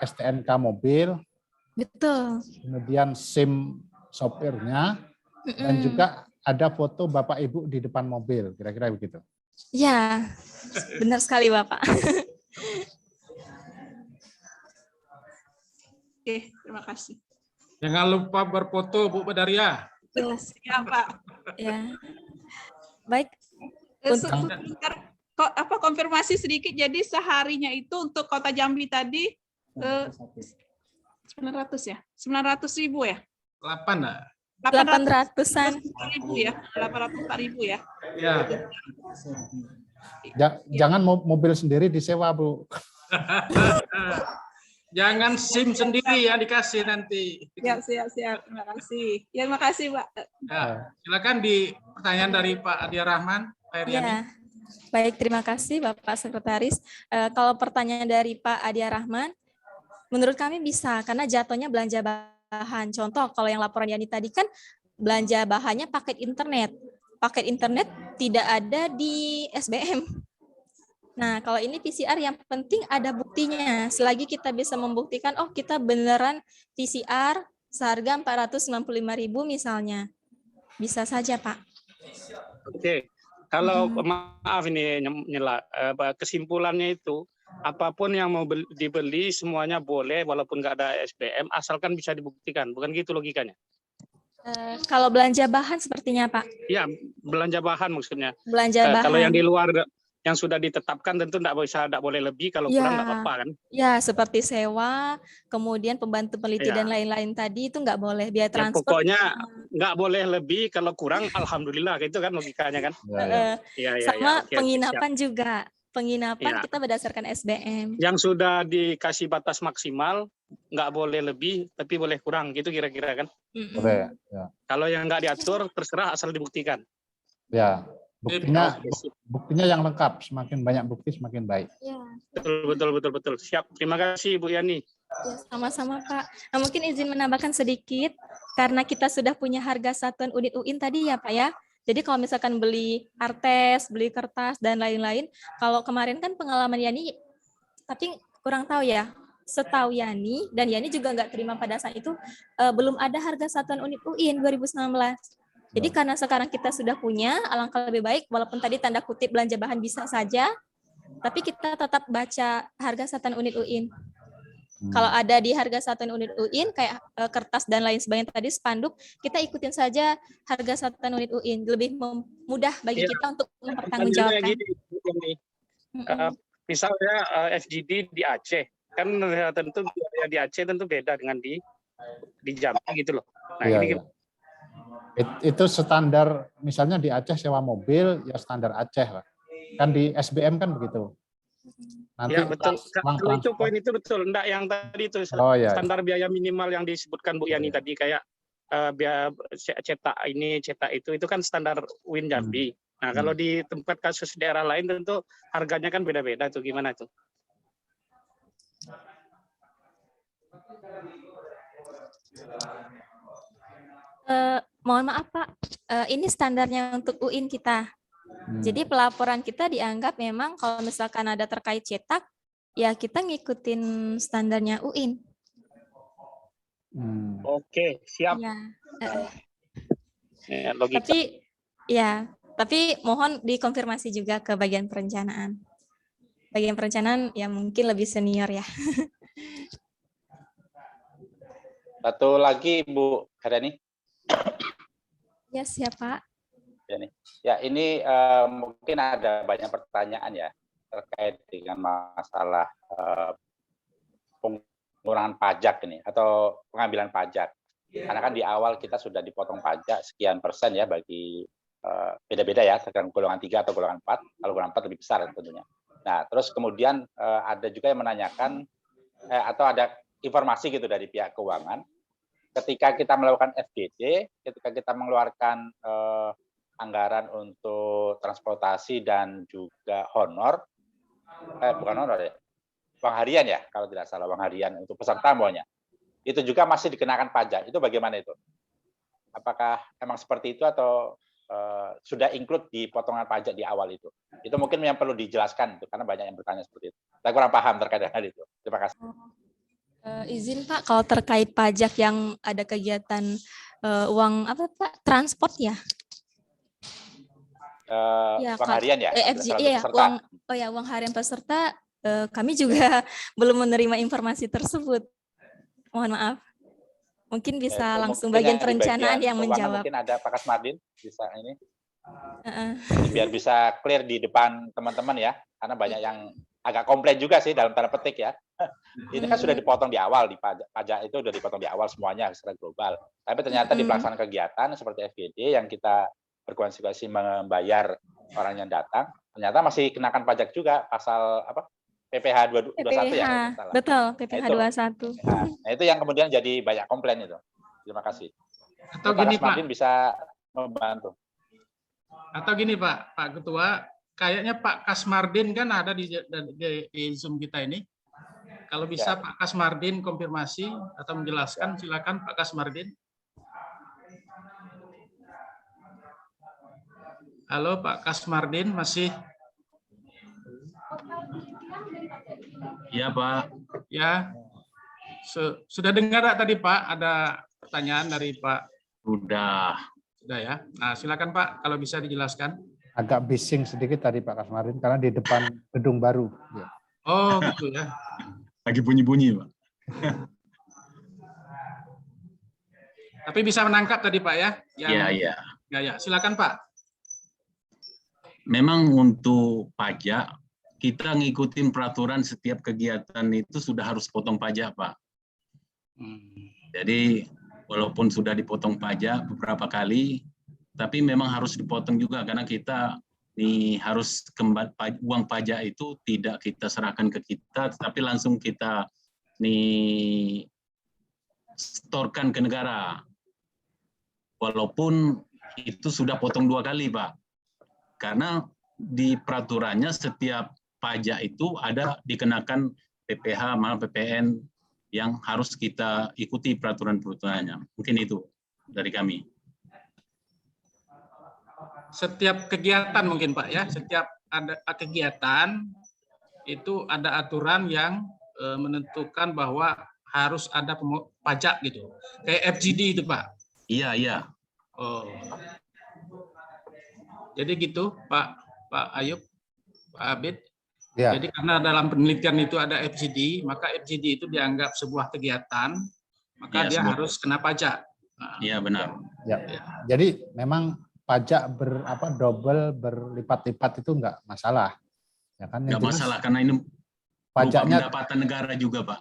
STNK mobil, betul, kemudian SIM sopirnya, dan juga ada foto Bapak Ibu di depan mobil, kira-kira begitu. Ya, benar sekali Bapak. Oke, terima kasih. Jangan lupa berfoto Bu Badaria. Ya, siap, Pak. Ya. Baik. Konfirmasi sedikit, jadi seharinya itu untuk Kota Jambi tadi 900 ya? 900.000 ya? 800-an. 800.000 ya? 804.000 ya? Ya. Jangan mobil sendiri disewa, Bu. Jangan SIM sendiri yang dikasih nanti. Siap. Terima kasih. Ya, terima kasih, Pak. Ya, silakan di pertanyaan dari Pak Adia Rahman. Ya. Baik, terima kasih Bapak Sekretaris. Kalau pertanyaan dari Pak Adia Rahman, menurut kami bisa, karena jatuhnya belanja bahan. Contoh, kalau yang laporan Yani tadi kan belanja bahannya paket internet. Paket internet tidak ada di SBM. Nah, kalau ini PCR yang penting ada buktinya. Selagi kita bisa membuktikan, oh kita beneran PCR seharga 495.000 misalnya. Bisa saja, Pak. Oke. Kalau maaf ini kesimpulannya itu, apapun yang mau dibeli semuanya boleh walaupun nggak ada SBM, asalkan bisa dibuktikan. Bukan gitu logikanya? Kalau belanja bahan sepertinya, Pak? Iya, belanja bahan maksudnya. Belanja bahan. Kalau yang di luar yang sudah ditetapkan tentu tidak boleh lebih, kalau kurang nggak apa-apa kan? Ya, seperti sewa, kemudian pembantu peneliti dan lain-lain tadi itu nggak boleh, biaya transport. Pokoknya nggak boleh lebih, kalau kurang alhamdulillah, gitu kan logikanya kan? Sama penginapan juga. Penginapan kita berdasarkan SBM. Yang sudah dikasih batas maksimal, nggak boleh lebih, tapi boleh kurang, gitu kira-kira kan? Boleh. Ya. Kalau yang nggak diatur, terserah asal dibuktikan. Ya. Buktinya yang lengkap, semakin banyak bukti semakin baik. Ya. Betul. Siap. Terima kasih Bu Yani. Ya, sama-sama Pak. Nah, mungkin izin menambahkan sedikit, karena kita sudah punya harga satuan unit UIN tadi ya Pak ya. Jadi kalau misalkan beli artes, beli kertas dan lain-lain, kalau kemarin kan pengalaman Yani, tapi kurang tahu ya. Setahu Yani, dan Yani juga nggak terima pada saat itu, belum ada harga satuan unit UIN 2019. Jadi karena sekarang kita sudah punya, alangkah lebih baik, walaupun tadi tanda kutip belanja bahan bisa saja, tapi kita tetap baca harga satuan unit UIN. Kalau ada di harga satuan unit UIN, kayak kertas dan lain sebagainya tadi, spanduk, kita ikutin saja harga satuan unit UIN. Lebih mudah bagi kita untuk mempertanggungjawabkan. Misalnya FGD di Aceh, kan tentu di Aceh tentu beda dengan di Jambi gitu loh. Nah, ini itu standar, misalnya di Aceh sewa mobil ya standar Aceh lah. Kan di SBM kan begitu. Nanti ya betul. Kalau itu poin itu betul. Enggak, yang tadi itu standar biaya minimal yang disebutkan Bu Yani tadi, kayak biaya cetak itu kan standar UIN Jambi. Nah, kalau di tempat kasus daerah lain tentu harganya kan beda-beda tuh, gimana tuh? Mohon maaf Pak, ini standarnya untuk UIN kita. Jadi pelaporan kita dianggap memang kalau misalkan ada terkait cetak, ya kita ngikutin standarnya UIN. Oke, siap. Ya. Logika. Tapi mohon dikonfirmasi juga ke bagian perencanaan. Bagian perencanaan ya mungkin lebih senior ya. Satu lagi Bu Haryani. Ya siap Pak. Ya ini mungkin ada banyak pertanyaan ya terkait dengan masalah pengurangan pajak ini atau pengambilan pajak. Karena kan di awal kita sudah dipotong pajak sekian persen ya bagi beda-beda ya, tergantung golongan 3 atau golongan 4. Kalau golongan 4 lebih besar tentunya. Nah, terus kemudian ada juga yang menanyakan atau ada informasi gitu dari pihak keuangan, ketika kita melakukan FGD, ketika kita mengeluarkan anggaran untuk transportasi dan juga honor, bukan honor ya, uang harian ya, kalau tidak salah uang harian untuk peserta maunya, itu juga masih dikenakan pajak. Itu bagaimana itu? Apakah emang seperti itu atau sudah include di potongan pajak di awal itu? Itu mungkin yang perlu dijelaskan itu karena banyak yang bertanya seperti itu. Saya kurang paham terkait dengan itu. Terima kasih. Izin Pak, kalau terkait pajak yang ada kegiatan uang apa Pak? Transport ya? Uang harian ya? Uang harian peserta kami juga belum menerima informasi tersebut. Mohon maaf. Mungkin bisa langsung bagian perencanaan yang menjawab. Mungkin ada Pak Kasmardin bisa ini. Biar bisa clear di depan teman-teman ya, karena banyak yang agak komplain juga sih dalam tanda petik ya. Ini kan sudah dipotong di awal, di pajak itu sudah dipotong di awal semuanya secara global. Tapi ternyata di pelaksanaan kegiatan seperti FGD yang kita berkonsekuensi membayar orang yang datang, ternyata masih kenakan pajak juga pasal apa? PPh 21 ya. Betul, PPh 21. Nah, itu yang kemudian jadi banyak komplain itu. Terima kasih. Atau gini Pak, bisa membantu. Atau gini Pak Ketua, kayaknya Pak Kasmardin kan ada di Zoom kita ini. Kalau bisa Pak Kasmardin konfirmasi atau menjelaskan, silakan Pak Kasmardin. Halo Pak Kasmardin, masih? Ya Pak. Ya. Sudah dengar tadi Pak ada pertanyaan dari Pak? Sudah ya. Nah, silakan Pak kalau bisa dijelaskan. Agak bising sedikit tadi Pak Kasmardin karena di depan gedung baru. Ya. Oh gitu ya. Lagi bunyi-bunyi Pak. Tapi bisa menangkap tadi Pak ya? Iya. Ya, silakan Pak. Memang untuk pajak kita ngikutin peraturan setiap kegiatan itu sudah harus potong pajak Pak. Jadi walaupun sudah dipotong pajak beberapa kali, tapi memang harus dipotong juga karena kita nih harus uang pajak itu tidak kita serahkan ke kita, tapi langsung kita nih setorkan ke negara. Walaupun itu sudah potong 2 kali Pak, karena di peraturannya setiap pajak itu ada dikenakan PPh malah PPN yang harus kita ikuti peraturan-peraturannya. Mungkin itu dari kami. Setiap kegiatan mungkin Pak ya, setiap ada kegiatan itu ada aturan yang menentukan bahwa harus ada pajak gitu. Kayak FGD itu Pak. Iya. Oh. Jadi gitu Pak Ayub, Pak Abid. Ya. Jadi karena dalam penelitian itu ada FGD, maka FGD itu dianggap sebuah kegiatan, maka dia harus kena pajak. Iya benar. Ya. Jadi memang pajak double berlipat-lipat itu enggak masalah. Ya kan? Enggak masalah karena ini pajaknya pendapatan negara juga, Pak.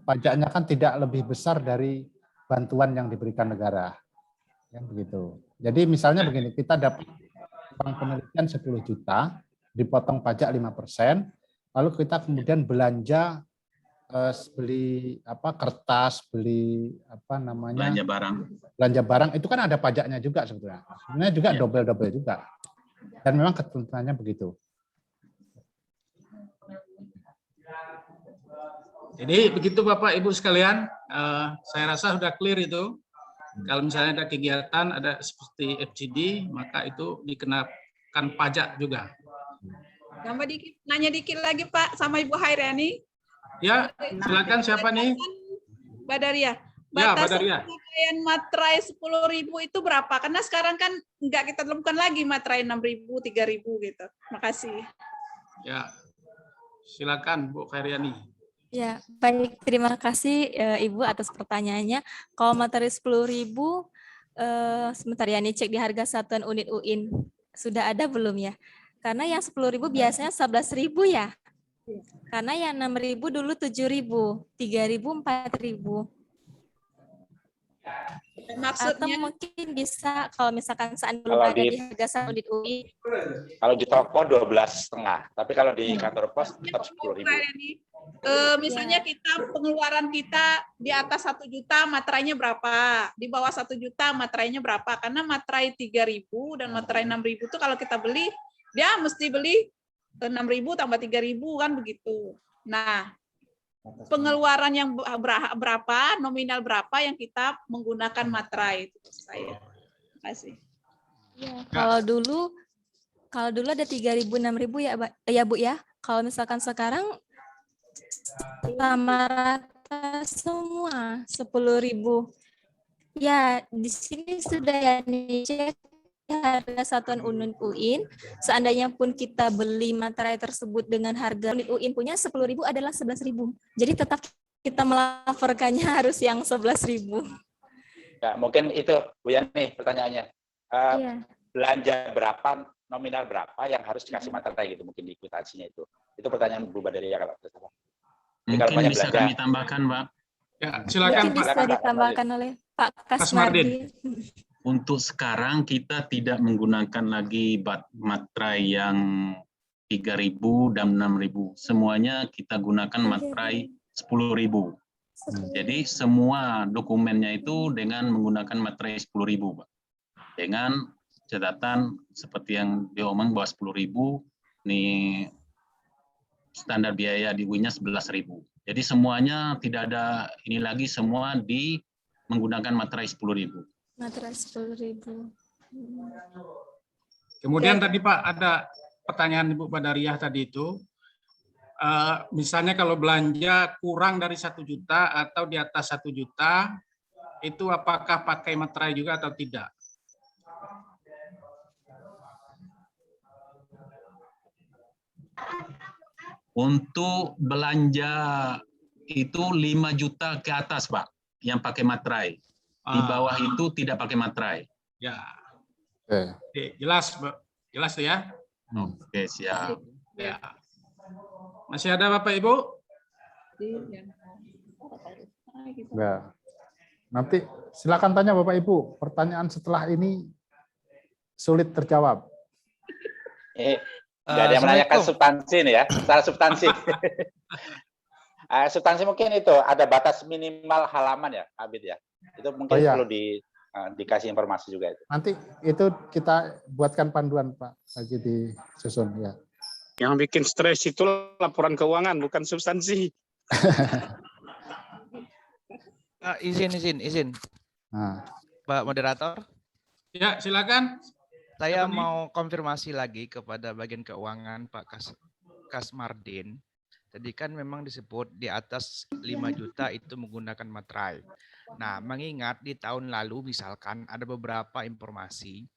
Pajaknya kan tidak lebih besar dari bantuan yang diberikan negara. Ya begitu. Jadi misalnya begini, kita dapat uang penelitian 10 juta, dipotong pajak 5%, lalu kita kemudian belanja beli kertas, beli belanja barang itu kan ada pajaknya juga sebetulnya. Sebenarnya juga double juga. Dan memang ketentuannya begitu. Jadi begitu Bapak Ibu sekalian, saya rasa sudah clear itu. Kalau misalnya ada kegiatan ada seperti FGD, maka itu dikenakan pajak juga. Tambah dikit, nanya dikit lagi Pak sama Ibu Hairani. Ya, silakan siapa nih? Badaria. Ya, Batas Badaria. pemakaian materai 10.000 itu berapa? Karena sekarang kan nggak kita temukan lagi materai 6.000, 3.000 gitu. Makasih. Ya, silakan Bu Karyani. Ya, baik. Terima kasih Ibu atas pertanyaannya. Kalau materi 10.000, sebentar ya, ini cek di harga satuan unit UIN. Sudah ada belum ya? Karena yang 10.000 biasanya 11.000 ya. Karena yang 6.000 dulu 7.000, 3.000, 4.000. Maksudnya? Atau mungkin bisa kalau misalkan saat belum Kalau ada di harga satu unit UI. Kalau di toko 12,5, tapi kalau di kantor pos tetap 10.000. Misalnya kita pengeluaran kita di atas 1 juta materainya berapa, di bawah 1 juta materainya berapa, karena materai 3.000 dan materai 6.000 itu kalau kita beli dia mesti beli 6.000 tambah 3.000 kan begitu. Nah, pengeluaran yang berapa, nominal berapa yang kita menggunakan materai itu saya. Terima kasih. Ya, kalau dulu ada 3.000, 6.000 ya Bu ya. Kalau misalkan sekarang sama rata semua 10.000. Ya, di sini sudah ya dicek harga satuan unit UIN. Seandainya pun kita beli materai tersebut dengan harga unit UIN punya 10.000 adalah 11.000. Jadi tetap kita melaporkannya harus yang 11.000. Ya, mungkin itu Bu Yani pertanyaannya. Belanja berapa, nominal berapa yang harus dikasih materai gitu, mungkin di kwitansinya itu. Itu pertanyaan Bu Badaria kalau bersama. Mungkin bisa kami tambahkan, Pak. Ya, silakan Mungkin bisa ditambahkan oleh Pak Kasmardin. Untuk sekarang kita tidak menggunakan lagi materai yang 3.000 dan 6.000. Semuanya kita gunakan materai 10.000. Jadi semua dokumennya itu dengan menggunakan materai 10.000, Pak. Dengan catatan seperti yang diomong bahwa 10.000 ini standar biaya di UI-nya 11.000. Jadi semuanya tidak ada ini lagi, semua menggunakan materai 10.000. Materai 10.000. Kemudian tadi Pak ada pertanyaan Ibu Badariah tadi itu, misalnya kalau belanja kurang dari 1 juta atau di atas 1 juta, itu apakah pakai materai juga atau tidak? Untuk belanja itu 5 juta ke atas, Pak, yang pakai materai. Di bawah itu tidak pakai materai. Ya. Oke, jelas, jelas ya. Oke, siap. Ya. Masih ada Bapak Ibu? Ya. Nanti silakan tanya Bapak Ibu. Pertanyaan setelah ini sulit terjawab. Nggak ada yang menanyakan substansi nih ya, secara substansi. Substansi mungkin itu ada batas minimal halaman ya, Abid ya. Itu mungkin perlu dikasih informasi juga itu. Nanti itu kita buatkan panduan Pak, lagi disusun ya. Yang bikin stres itu laporan keuangan, bukan substansi. Izin. Pak Moderator. Ya, silakan. Saya mau konfirmasi lagi kepada bagian keuangan Pak Kasmardin. Tadi kan memang disebut di atas 5 juta itu menggunakan materai. Nah, mengingat di tahun lalu misalkan ada beberapa informasi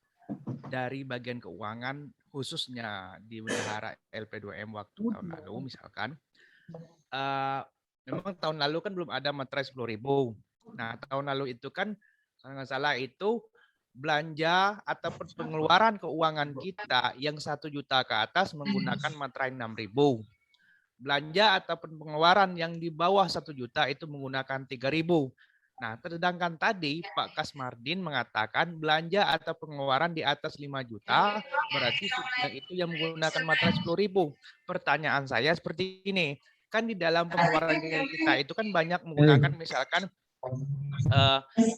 dari bagian keuangan khususnya di bendahara LP2M waktu tahun lalu misalkan, memang tahun lalu kan belum ada materai 10.000. Nah, tahun lalu itu kan kalau nggak salah itu belanja ataupun pengeluaran keuangan kita yang 1 juta ke atas menggunakan materai 6.000. Belanja ataupun pengeluaran yang di bawah 1 juta itu menggunakan 3.000. Nah, sedangkan tadi Pak Kasmardin mengatakan belanja atau pengeluaran di atas 5 juta berarti itu yang menggunakan materai 10.000. Pertanyaan saya seperti ini, kan di dalam pengeluaran kita itu kan banyak menggunakan misalkan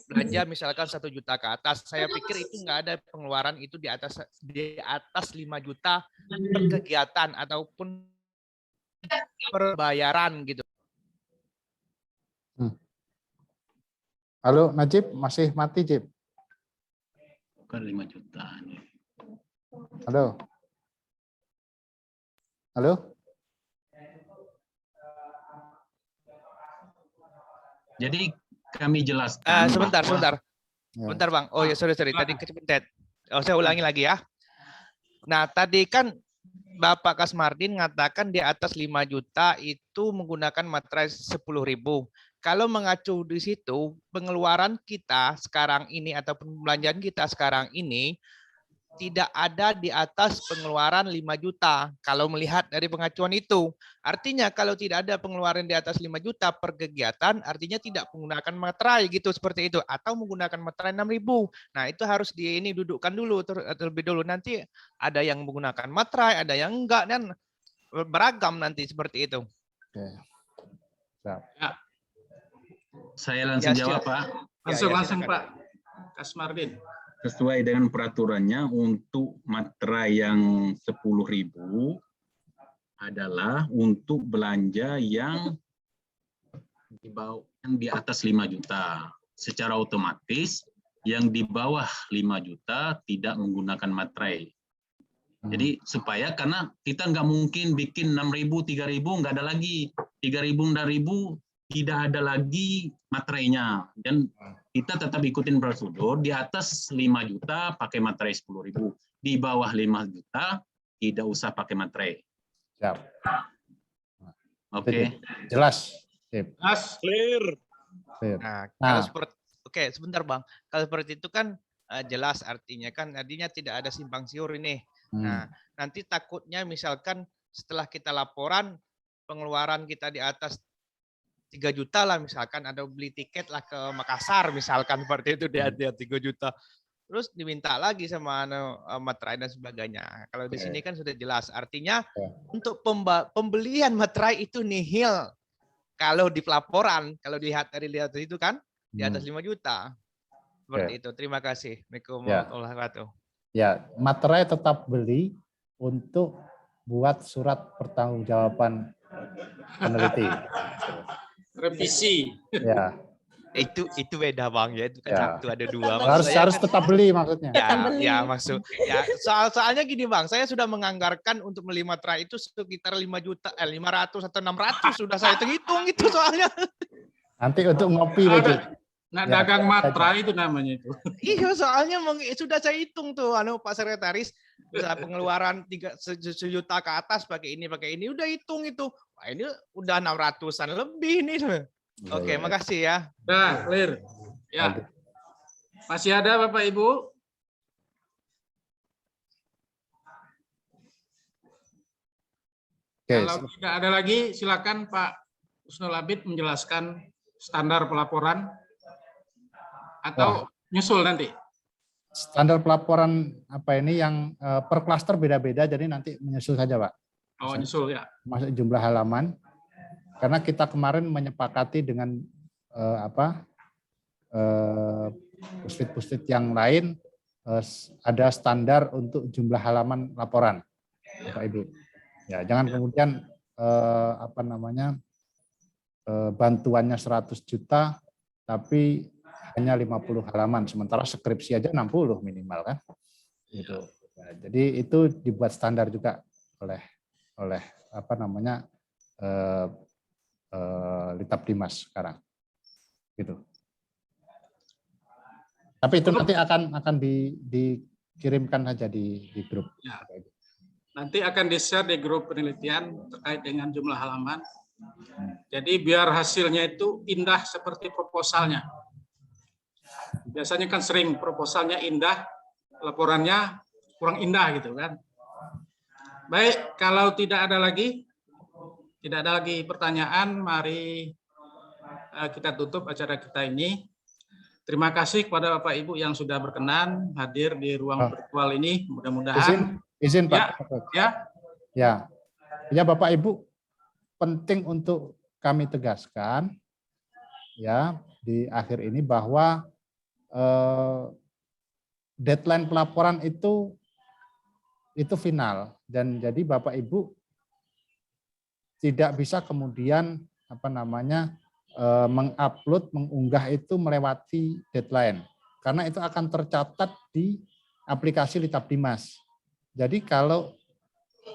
belanja misalkan 1 juta ke atas. Saya pikir itu nggak ada pengeluaran itu di atas 5 juta per kegiatan ataupun perbayaran gitu. Halo Najib, masih mati Jib? Bukan 5 juta. Halo. Halo. Jadi kami jelaskan. Sebentar, bahwa- sebentar. Bentar Bang. Oh ya, sorry. Tadi kecepet. Oh, saya ulangi lagi ya. Nah, tadi kan Bapak Kasmardin mengatakan di atas 5 juta itu menggunakan materai 10.000. Kalau mengacu di situ, pengeluaran kita sekarang ini atau pembelanjaan kita sekarang ini tidak ada di atas pengeluaran 5 juta. Kalau melihat dari pengacuan itu, artinya kalau tidak ada pengeluaran di atas 5 juta per kegiatan, artinya tidak menggunakan materai gitu seperti itu, atau menggunakan materai 6.000. Nah itu harus ini dudukkan dulu terlebih dulu. Nanti ada yang menggunakan materai, ada yang enggak, dan beragam nanti seperti itu. Oke. Ya. Saya langsung Ya, jawab Pak. Langsung silakan. Pak Kasmardin. Sesuai dengan peraturannya untuk materai yang 10.000 adalah untuk belanja yang di atas 5 juta. Secara otomatis yang di bawah 5 juta tidak menggunakan materai. Jadi supaya karena kita nggak mungkin bikin 6.000, 3.000 nggak ada lagi. 3.000, 4.000 tidak ada lagi materainya. Dan kita tetap ikutin prosedur, di atas 5 juta pakai materai 10.000, di bawah 5 juta tidak usah pakai materai. Siap. Oke. Jelas. Sip. Clear. Sip. Nah, Nah. kalau seperti oke, sebentar Bang. Kalau seperti itu kan jelas artinya kan tadinya tidak ada simpang siur ini. Nah, nanti takutnya misalkan setelah kita laporan pengeluaran kita di atas 3 juta lah misalkan, ada beli tiket lah ke Makassar misalkan seperti itu dia 3 juta. Terus diminta lagi sama materai dan sebagainya. Kalau di sini kan sudah jelas artinya untuk pembelian materai itu nihil. Kalau di pelaporan, kalau dilihat dari itu kan di atas 5 juta. Seperti itu. Terima kasih. Assalamualaikum warahmatullahi wabarakatuh. Ya, materai tetap beli untuk buat surat pertanggungjawaban peneliti. Revisi. Ya. Itu beda Bang ya, itu kan Ya. satu ada dua. Harus tetap beli maksudnya. Ya maksud ya soalnya gini Bang, saya sudah menganggarkan untuk beli materai itu sekitar 5 juta 500 atau 600 sudah saya hitung itu soalnya. Nanti untuk ngopi lagi. Nah, dagang materai itu namanya itu. Iya, soalnya sudah saya hitung tuh Pak Sekretaris, pengeluaran 3 sejuta ke atas pakai ini udah hitung itu. Wah, ini udah 600-an lebih nih. Oke, makasih ya. Nah, clear. Ya. Masih ada Bapak Ibu? Kalau tidak ada lagi, silakan Pak Husnul Abid menjelaskan standar pelaporan atau nyusul nanti. Standar pelaporan apa ini yang per klaster beda-beda, jadi nanti menyusul saja Pak. Oh, nyusul ya. Masuk jumlah halaman. Karena kita kemarin menyepakati dengan puspit-puspit yang lain ada standar untuk jumlah halaman laporan, Bapak Ibu. Ya, jangan kemudian bantuannya 100 juta tapi hanya 50 halaman, sementara skripsi aja 60 minimal kan. Gitu. Ya, jadi itu dibuat standar juga oleh Litbang sekarang. Gitu. Tapi itu nanti akan dikirimkan saja di grup. Ya. Nanti akan di-share di grup penelitian terkait dengan jumlah halaman. Jadi biar hasilnya itu indah seperti proposalnya. Biasanya kan sering proposalnya indah, laporannya kurang indah gitu kan. Baik, kalau tidak ada lagi pertanyaan, mari kita tutup acara kita ini. Terima kasih kepada Bapak Ibu yang sudah berkenan hadir di ruang virtual ini. Mudah-mudahan izin Pak. Ya, Bapak Ibu, penting untuk kami tegaskan ya di akhir ini bahwa deadline pelaporan itu final, dan jadi Bapak Ibu tidak bisa kemudian mengupload, mengunggah itu melewati deadline. Karena itu akan tercatat di aplikasi Litapdimas. Jadi kalau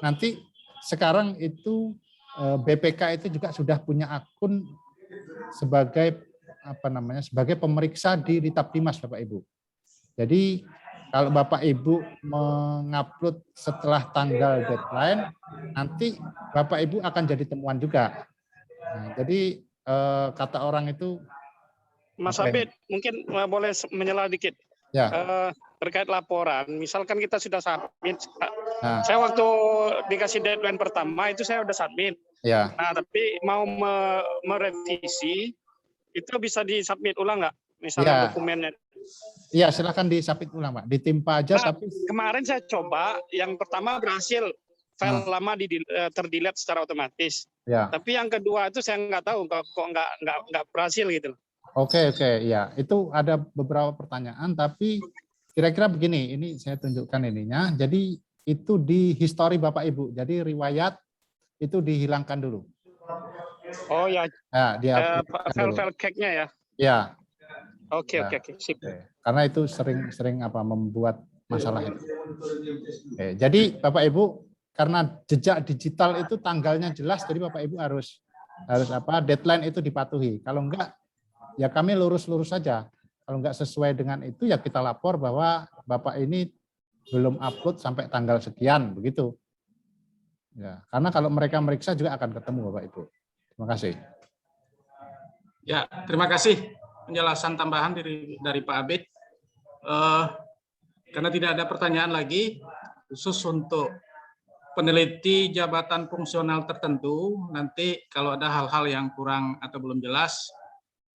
nanti sekarang itu BPK itu juga sudah punya akun sebagai sebagai pemeriksa di Litapdimas, Bapak Ibu. Jadi kalau Bapak Ibu mengupload setelah tanggal deadline, nanti Bapak Ibu akan jadi temuan juga. Nah, jadi kata orang itu, Mas Abid, mungkin boleh menyela dikit. Ya. Terkait laporan, misalkan kita sudah submit, Nah. saya waktu dikasih deadline pertama itu saya udah submit. Ya. Nah, tapi mau merevisi, itu bisa disubmit ulang nggak? Misalnya Ya. dokumennya. Iya, silakan disubmit ulang, Pak. Ditimpa aja, Nah, tapi kemarin saya coba, yang pertama berhasil, file lama terdelete secara otomatis. Ya. Tapi yang kedua itu saya nggak tahu kok nggak berhasil gitu. Oke, ya. Itu ada beberapa pertanyaan, tapi kira-kira begini, ini saya tunjukkan ininya. Jadi itu di history Bapak Ibu. Jadi riwayat itu dihilangkan dulu. Oh ya. Nah, file cake-nya ya. Ya. Oke. Sip. Karena itu sering membuat masalah itu. Oke, jadi Bapak Ibu, karena jejak digital itu tanggalnya jelas, jadi Bapak Ibu harus deadline itu dipatuhi. Kalau enggak, ya kami lurus-lurus saja. Kalau enggak sesuai dengan itu, ya kita lapor bahwa Bapak ini belum upload sampai tanggal sekian, begitu. Ya, karena kalau mereka meriksa juga akan ketemu Bapak Ibu. Terima kasih. Ya, terima kasih penjelasan tambahan dari Pak Abid. Karena tidak ada pertanyaan lagi, khusus untuk peneliti jabatan fungsional tertentu, nanti kalau ada hal-hal yang kurang atau belum jelas,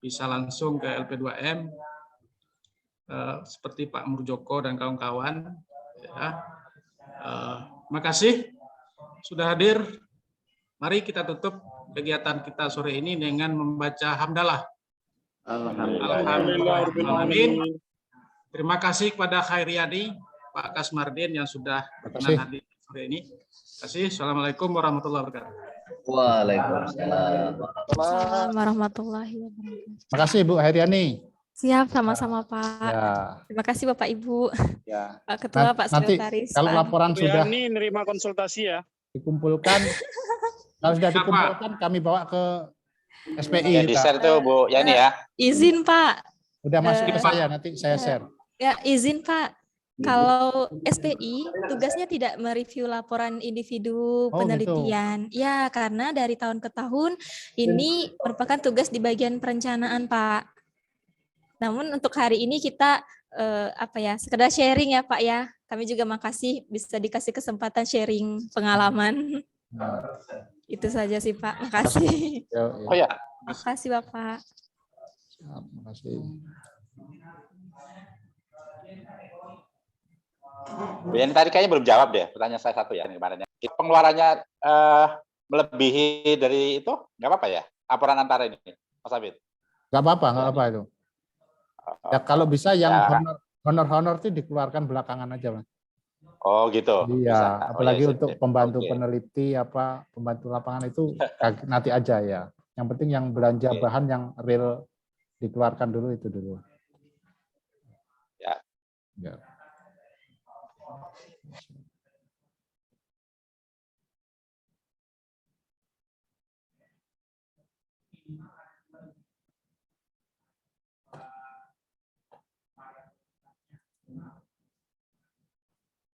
bisa langsung ke LP2M, seperti Pak Murjoko dan kawan-kawan. Ya. Terima kasih sudah hadir. Mari kita tutup kegiatan kita sore ini dengan membaca hamdalah. Alhamdulillah. Terima kasih kepada Khairiyadi, Pak Kasmardin yang sudah berkenan hadir sore ini. Terima kasih. Assalamualaikum warahmatullahi wabarakatuh. Waalaikumsalam warahmatullahi wabarakatuh. Terima kasih Bu Heriani. Siap, sama-sama Pak. Ya. Terima kasih Bapak Ibu. Ya. Pak Ketua, Pak Sekretaris. Kalau laporan sudah ini nerima konsultasi ya. Dikumpulkan, kalau sudah dikumpulkan kami bawa ke SPI. Ya, di-share tuh Bu Yani ya. Izin Pak. Udah masuk ke saya, nanti saya share. Ya, izin Pak. Kalau SPI tugasnya tidak mereview laporan individu penelitian. Gitu. Ya, karena dari tahun ke tahun ini merupakan tugas di bagian perencanaan, Pak. Namun untuk hari ini kita sekedar sharing ya, Pak ya. Kami juga makasih bisa dikasih kesempatan sharing pengalaman. Itu saja sih, Pak. Makasih. Oh ya. Makasih, Bapak. Terima kasih. Bu Yani tadi kayaknya belum jawab deh pertanyaan saya satu ya kemarin. Pengeluarannya melebihi dari itu nggak apa-apa ya? Laporan antara ini, Mas Abid? Nggak apa-apa itu. Ya kalau bisa yang honor itu dikeluarkan belakangan aja, Mas. Oh gitu. Iya, apalagi untuk pembantu peneliti pembantu lapangan itu nanti aja ya. Yang penting yang belanja bahan yang real dikeluarkan dulu itu dulu. Ya. Ya.